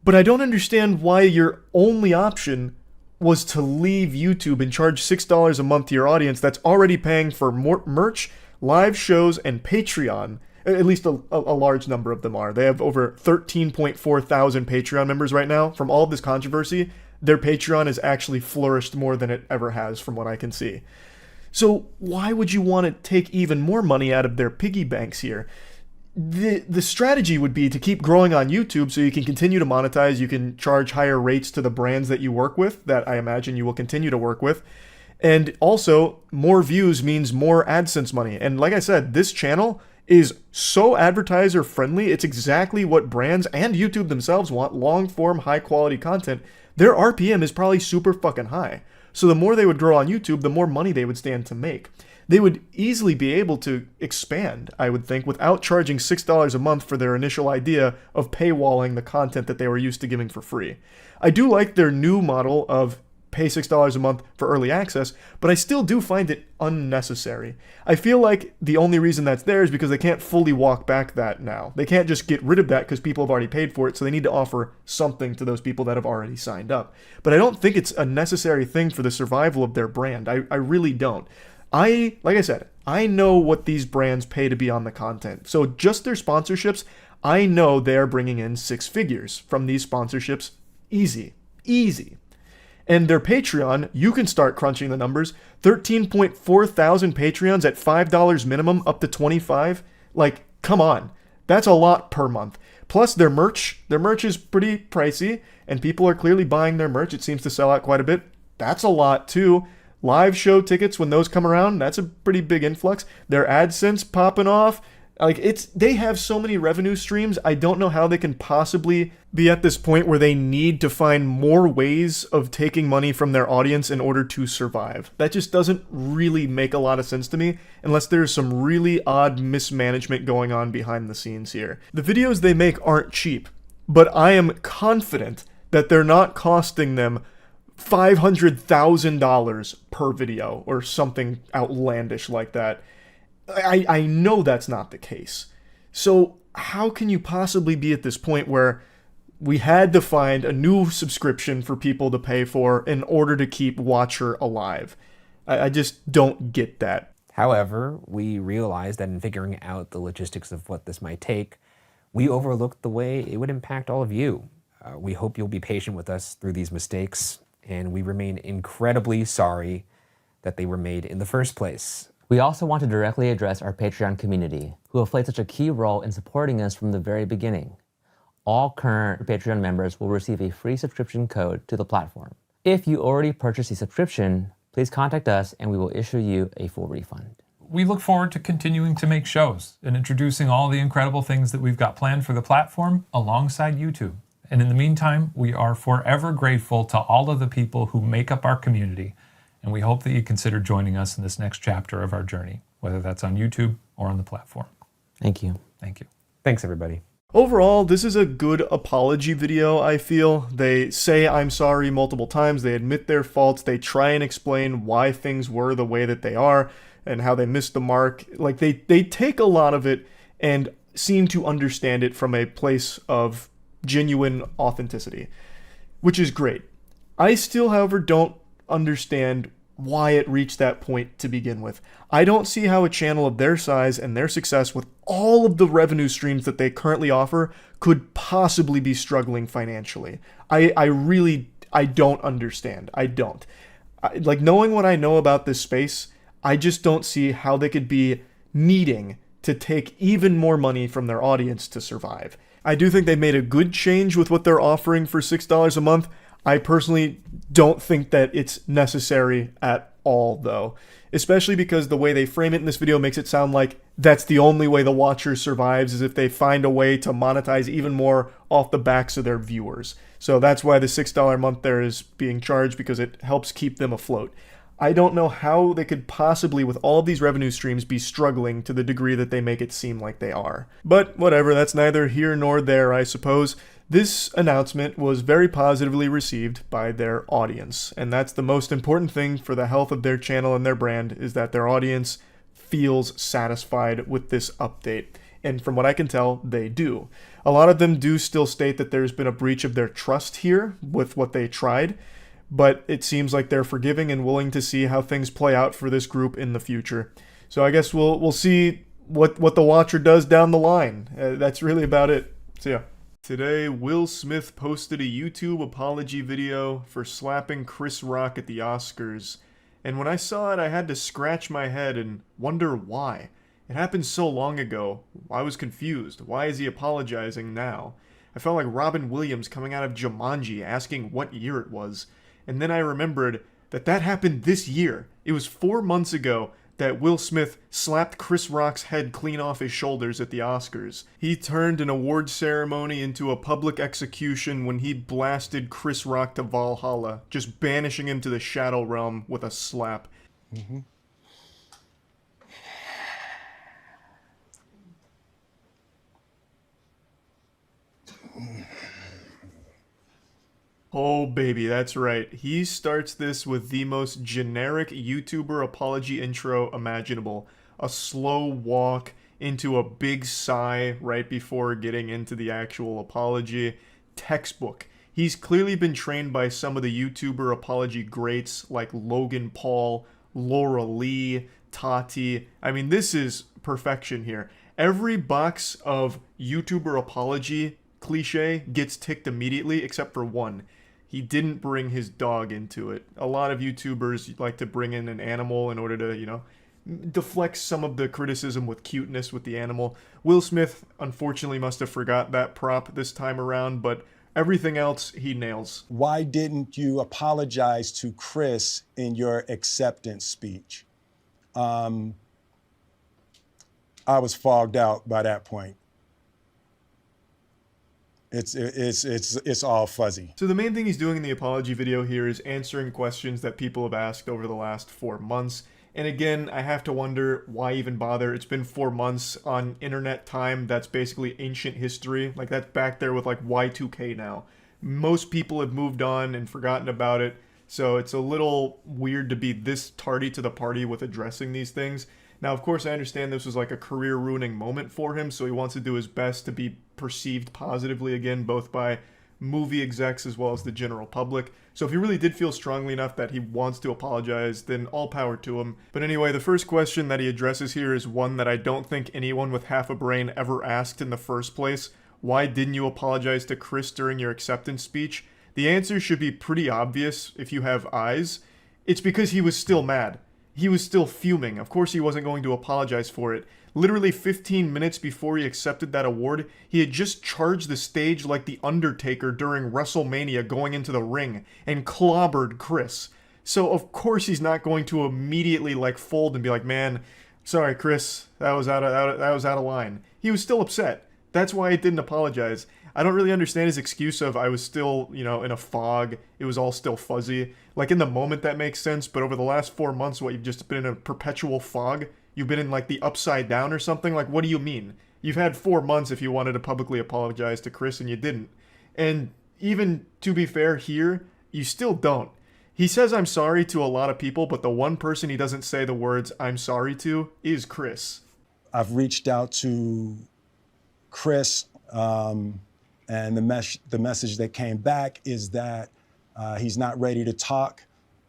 But I don't understand why your only option was to leave YouTube and charge $6 a month to your audience that's already paying for more merch, live shows, and Patreon, At least a large number of them are. They have over 13.4 thousand Patreon members right now. From all of this controversy, their Patreon has actually flourished more than it ever has from what I can see. So why would you want to take even more money out of their piggy banks here? The strategy would be to keep growing on YouTube so you can continue to monetize, you can charge higher rates to the brands that you work with, that I imagine you will continue to work with. And also, more views means more AdSense money. And like I said, this channel is so advertiser friendly. It's exactly what brands and YouTube themselves want, long form, high quality content. Their RPM is probably super fucking high. So the more they would grow on YouTube, the more money they would stand to make. They would easily be able to expand, I would think, without charging $6 a month for their initial idea of paywalling the content that they were used to giving for free. I do like their new model of pay $6 a month for early access, but I still do find it unnecessary. I feel like the only reason that's there is because they can't fully walk back that now. They can't just get rid of that because people have already paid for it, so they need to offer something to those people that have already signed up. But I don't think it's a necessary thing for the survival of their brand. I really don't. Like I said, I know what these brands pay to be on the content. So just their sponsorships, I know they're bringing in 6 figures from these sponsorships. Easy. And their Patreon, you can start crunching the numbers. 13.4 thousand Patreons at $5 minimum up to $25. Like, come on. That's a lot per month. Plus their merch. Their merch is pretty pricey, and people are clearly buying their merch. It seems to sell out quite a bit. That's a lot too. Live show tickets, when those come around, that's a pretty big influx. Their AdSense popping off. Like, they have so many revenue streams. I don't know how they can possibly be at this point where they need to find more ways of taking money from their audience in order to survive. That just doesn't really make a lot of sense to me unless there's some really odd mismanagement going on behind the scenes here. The videos they make aren't cheap, but I am confident that they're not costing them $500,000 per video or something outlandish like that. I know that's not the case. So how can you possibly be at this point where we had to find a new subscription for people to pay for in order to keep Watcher alive? I just don't get that. However, we realized that in figuring out the logistics of what this might take, we overlooked the way it would impact all of you. We hope you'll be patient with us through these mistakes, and we remain incredibly sorry that they were made in the first place. We also want to directly address our Patreon community, who have played such a key role in supporting us from the very beginning. All current Patreon members will receive a free subscription code to the platform. If you already purchased a subscription, please contact us and we will issue you a full refund. We look forward to continuing to make shows and introducing all the incredible things that we've got planned for the platform alongside YouTube. And in the meantime, we are forever grateful to all of the people who make up our community. And we hope that you consider joining us in this next chapter of our journey, whether that's on YouTube or on the platform. Thank you. Thank you. Thanks, everybody. Overall, this is a good apology video, I feel. They say I'm sorry multiple times, they admit their faults, they try and explain why things were the way that they are and how they missed the mark. Like, they take a lot of it and seem to understand it from a place of genuine authenticity, which is great. I still, however, don't understand why it reached that point to begin with. I don't see how a channel of their size and their success with all of the revenue streams that they currently offer could possibly be struggling financially. I don't understand. I don't. Like, knowing what I know about this space, I just don't see how they could be needing to take even more money from their audience to survive. I do think they made a good change with what they're offering for $6 a month. I personally don't think that it's necessary at all, though, especially because the way they frame it in this video makes it sound like that's the only way the Watcher survives, is if they find a way to monetize even more off the backs of their viewers. So that's why the $6 a month there is being charged, because it helps keep them afloat. I don't know how they could possibly, with all of these revenue streams, be struggling to the degree that they make it seem like they are. But whatever, that's neither here nor there, I suppose. This announcement was very positively received by their audience, and that's the most important thing for the health of their channel and their brand, is that their audience feels satisfied with this update. And from what I can tell, they do. A lot of them do still state that there's been a breach of their trust here with what they tried, but it seems like they're forgiving and willing to see how things play out for this group in the future. So I guess we'll see what the watcher does down the line. That's really about it. See ya. Today, Will Smith posted a YouTube apology video for slapping Chris Rock at the Oscars. And when I saw it, I had to scratch my head and wonder why. It happened so long ago. I was confused. Why is he apologizing now? I felt like Robin Williams coming out of Jumanji asking what year it was. And then I remembered that happened this year. It was 4 months ago that Will Smith slapped Chris Rock's head clean off his shoulders at the Oscars. He turned an award ceremony into a public execution when he blasted Chris Rock to Valhalla, just banishing him to the Shadow Realm with a slap. Mm-hmm. Oh baby, that's right. He starts this with the most generic YouTuber apology intro imaginable. A slow walk into a big sigh right before getting into the actual apology. Textbook. He's clearly been trained by some of the YouTuber apology greats like Logan Paul, Laura Lee, Tati. I mean, this is perfection here. Every box of YouTuber apology cliche gets ticked immediately except for one. He didn't bring his dog into it. A lot of YouTubers like to bring in an animal in order to, deflect some of the criticism with cuteness with the animal. Will Smith, unfortunately, must have forgot that prop this time around, but everything else he nails. Why didn't you apologize to Chris in your acceptance speech? I was fogged out by that point. It's all fuzzy. So the main thing he's doing in the apology video here is answering questions that people have asked over the last 4 months. And again, I have to wonder why even bother. It's been 4 months on internet time. That's basically ancient history. Like, that's back there with like Y2K now. Most people have moved on and forgotten about it. So it's a little weird to be this tardy to the party with addressing these things. Now, of course, I understand this was like a career-ruining moment for him, so he wants to do his best to be perceived positively again, both by movie execs as well as the general public. So if he really did feel strongly enough that he wants to apologize, then all power to him. But anyway, the first question that he addresses here is one that I don't think anyone with half a brain ever asked in the first place. Why didn't you apologize to Chris during your acceptance speech? The answer should be pretty obvious if you have eyes. It's because he was still mad. He was still fuming. Of course he wasn't going to apologize for it. Literally 15 minutes before he accepted that award, he had just charged the stage like The Undertaker during WrestleMania going into the ring and clobbered Chris. So of course he's not going to immediately like fold and be like, man, sorry Chris, that was out of line. He was still upset. That's why he didn't apologize. I don't really understand his excuse of I was still, in a fog. It was all still fuzzy. Like in the moment that makes sense, but over the last 4 months, what, you've just been in a perpetual fog? You've been in like the upside down or something? Like, what do you mean? You've had 4 months if you wanted to publicly apologize to Chris and you didn't. And even to be fair here, you still don't. He says I'm sorry to a lot of people, but the one person he doesn't say the words I'm sorry to is Chris. I've reached out to Chris, and the message that came back is that he's not ready to talk,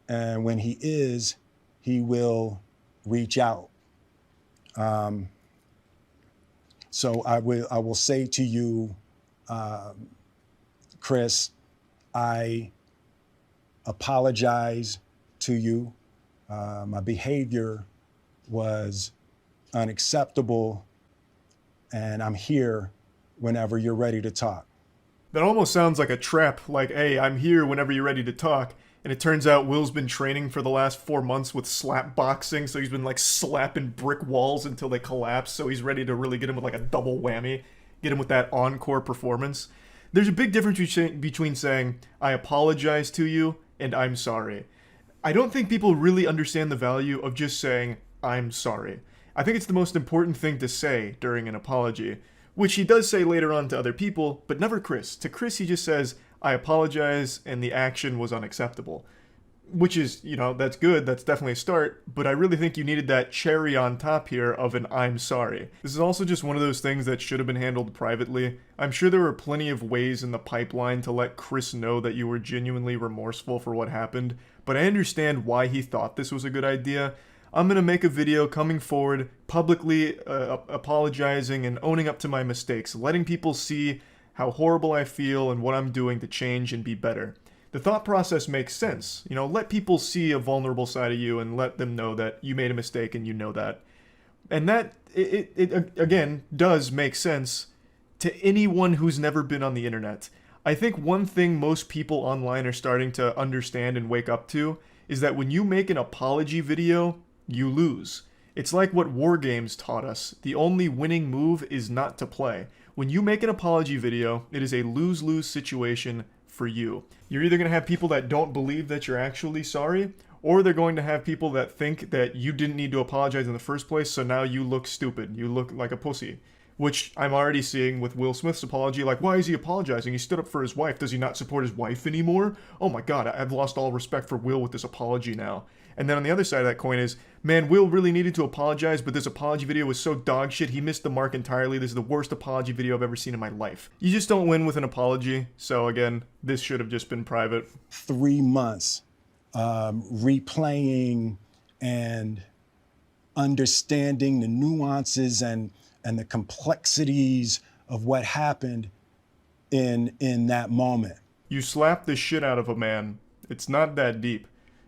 and when he is, he will reach out. So I will say to you, Chris, I apologize to you. My behavior was unacceptable, and I'm here whenever you're ready to talk. That almost sounds like a trap, like, hey, I'm here whenever you're ready to talk. And it turns out Will's been training for the last 4 months with slap boxing, so he's been like slapping brick walls until they collapse, so he's ready to really get him with like a double whammy, get him with that encore performance. There's a big difference between saying, I apologize to you, and I'm sorry. I don't think people really understand the value of just saying, I'm sorry. I think it's the most important thing to say during an apology, which he does say later on to other people, but never Chris. To Chris, he just says, I apologize, and the action was unacceptable. Which is, that's good, that's definitely a start, but I really think you needed that cherry on top here of an I'm sorry. This is also just one of those things that should have been handled privately. I'm sure there were plenty of ways in the pipeline to let Chris know that you were genuinely remorseful for what happened, but I understand why he thought this was a good idea. I'm going to make a video coming forward, publicly apologizing and owning up to my mistakes, letting people see how horrible I feel and what I'm doing to change and be better. The thought process makes sense. You know, let people see a vulnerable side of you and let them know that you made a mistake and you know that. And that, it again, does make sense to anyone who's never been on the internet. I think one thing most people online are starting to understand and wake up to is that when you make an apology video, you lose. It's like what war games taught us. The only winning move is not to play. When you make an apology video, it is a lose-lose situation for you. You're either going to have people that don't believe that you're actually sorry, or they're going to have people that think that you didn't need to apologize in the first place, so now you look stupid. You look like a pussy. Which I'm already seeing with Will Smith's apology. Like, why is he apologizing? He stood up for his wife. Does he not support his wife anymore? Oh my god, I've lost all respect for Will with this apology now. And then on the other side of that coin is, man, Will really needed to apologize, but this apology video was so dog shit, he missed the mark entirely. This is the worst apology video I've ever seen in my life. You just don't win with an apology. So again, this should have just been private. 3 months replaying and understanding the nuances and the complexities of what happened in that moment. You slap the shit out of a man. It's not that deep.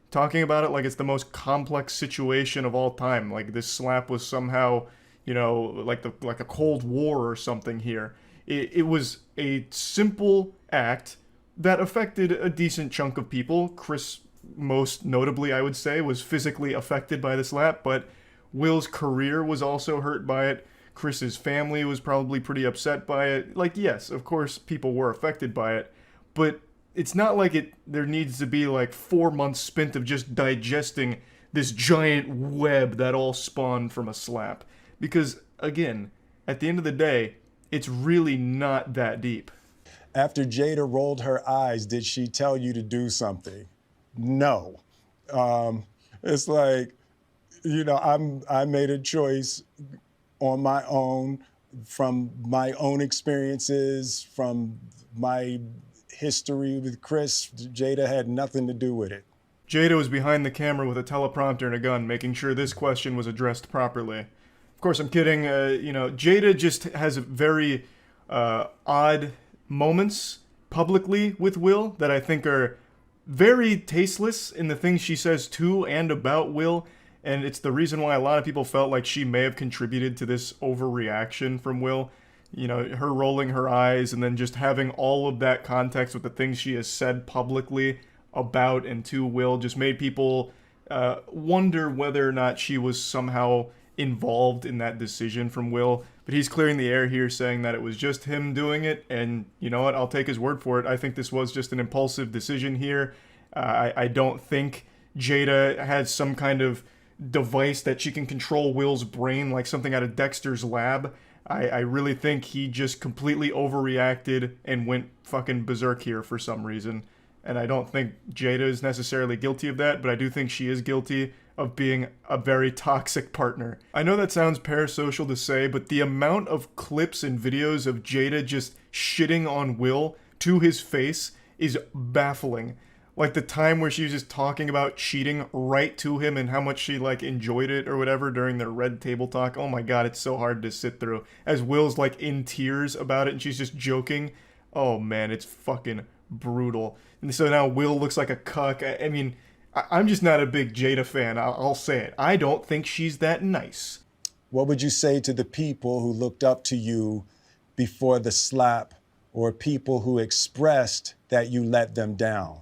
Talking about it like it's the most complex situation of all time. Like this slap was somehow, you know, like a Cold War or something here. It was a simple act that affected a decent chunk of people. Chris, most notably, I would say, was physically affected by the slap, but Will's career was also hurt by it. Chris's family was probably pretty upset by it. Like, yes, of course, people were affected by it, but it's not like there needs to be like 4 months spent of just digesting this giant web that all spawned from a slap. Because, again, at the end of the day, it's really not that deep. After Jada rolled her eyes, did she tell you to do something? No. It's like, you know, I made a choice on my own, from my own experiences, from my history with Chris. Jada had nothing to do with it. Jada was behind the camera with a teleprompter and a gun, making sure this question was addressed properly. Of course, I'm kidding. You know, Jada just has very odd moments publicly with Will that I think are very tasteless in the things she says to and about Will. And it's the reason why a lot of people felt like she may have contributed to this overreaction from Will. You know, her rolling her eyes and then just having all of that context with the things she has said publicly about and to Will just made people wonder whether or not she was somehow involved in that decision from Will. But he's clearing the air here, saying that it was just him doing it. And you know what? I'll take his word for it. I think this was just an impulsive decision here. I don't think Jada has some kind of device that she can control Will's brain like something out of Dexter's lab. I really think he just completely overreacted and went fucking berserk here for some reason. And I don't think Jada is necessarily guilty of that, but I do think she is guilty of being a very toxic partner. I know that sounds parasocial to say, but the amount of clips and videos of Jada just shitting on Will to his face is baffling. Like the time where she was just talking about cheating right to him and how much she like enjoyed it or whatever during their red table talk. Oh my god, it's so hard to sit through. As Will's like in tears about it and she's just joking. Oh man, it's fucking brutal. And so now Will looks like a cuck. I mean, I'm just not a big Jada fan. I'll say it. I don't think she's that nice. What would you say to the people who looked up to you before the slap, or people who expressed that you let them down?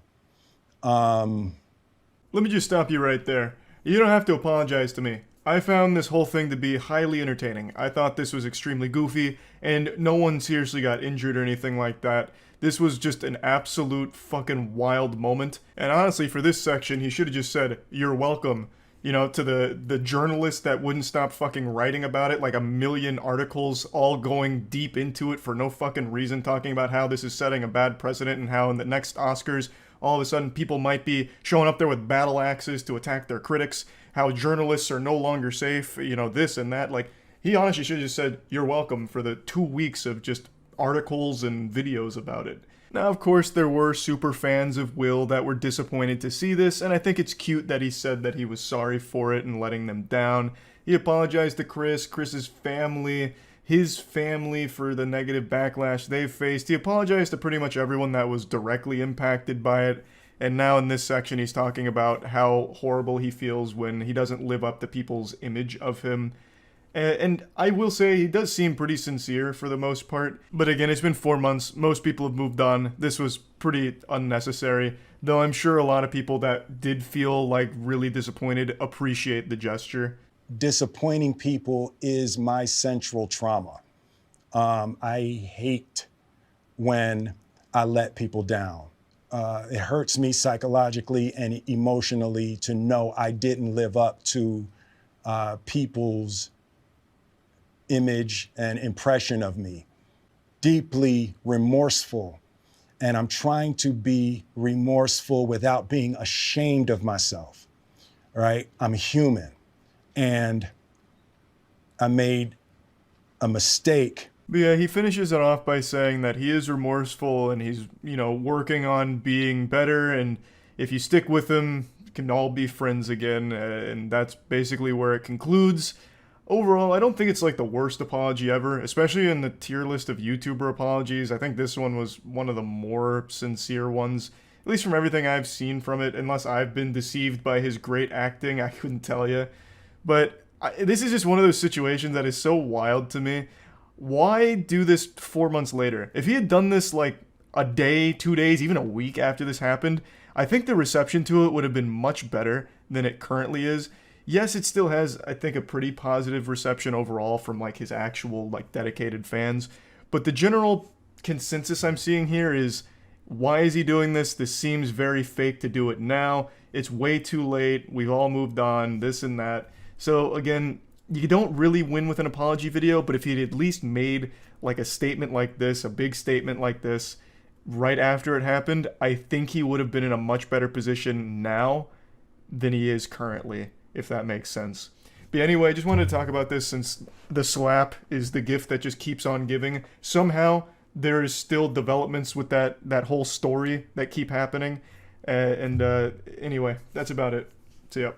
Let me just stop you right there. You don't have to apologize to me. I found this whole thing to be highly entertaining. I thought this was extremely goofy, and no one seriously got injured or anything like that. This was just an absolute fucking wild moment. And honestly, for this section, he should have just said, "You're welcome," you know, to the journalist that wouldn't stop fucking writing about it, like a million articles all going deep into it for no fucking reason, talking about how this is setting a bad precedent and how in the next Oscars, all of a sudden people might be showing up there with battle axes to attack their critics, how journalists are no longer safe, you know, this and that. Like, he honestly should have just said, "You're welcome," for the 2 weeks of just articles and videos about it. Now, of course, there were super fans of Will that were disappointed to see this, and I think it's cute that he said that he was sorry for it and letting them down. He apologized to Chris's family, his family for the negative backlash they've faced. He apologized to pretty much everyone that was directly impacted by it. And now in this section, he's talking about how horrible he feels when he doesn't live up to people's image of him. And I will say he does seem pretty sincere for the most part. But again, it's been 4 months. Most people have moved on. This was pretty unnecessary. Though I'm sure a lot of people that did feel like really disappointed appreciate the gesture. Disappointing people is my central trauma. I hate when I let people down. It hurts me psychologically and emotionally to know I didn't live up to people's image and impression of me. Deeply remorseful. And I'm trying to be remorseful without being ashamed of myself, right? I'm human. And I made a mistake. But yeah, he finishes it off by saying that he is remorseful and he's, working on being better. And if you stick with him, you can all be friends again. And that's basically where it concludes. Overall, I don't think it's like the worst apology ever, especially in the tier list of YouTuber apologies. I think this one was one of the more sincere ones, at least from everything I've seen from it. Unless I've been deceived by his great acting, I couldn't tell you. But this is just one of those situations that is so wild to me. Why do this 4 months later? If he had done this like a day, 2 days, even a week after this happened, I think the reception to it would have been much better than it currently is. Yes, it still has, I think, a pretty positive reception overall from like his actual like dedicated fans. But the general consensus I'm seeing here is, why is he doing this? This seems very fake to do it now. It's way too late. We've all moved on, this and that. So again, you don't really win with an apology video, but if he'd at least made like a statement like this, a big statement like this, right after it happened, I think he would have been in a much better position now than he is currently, if that makes sense. But anyway, I just wanted to talk about this since the slap is the gift that just keeps on giving. Somehow, there is still developments with that whole story that keep happening. Anyway, that's about it. See ya.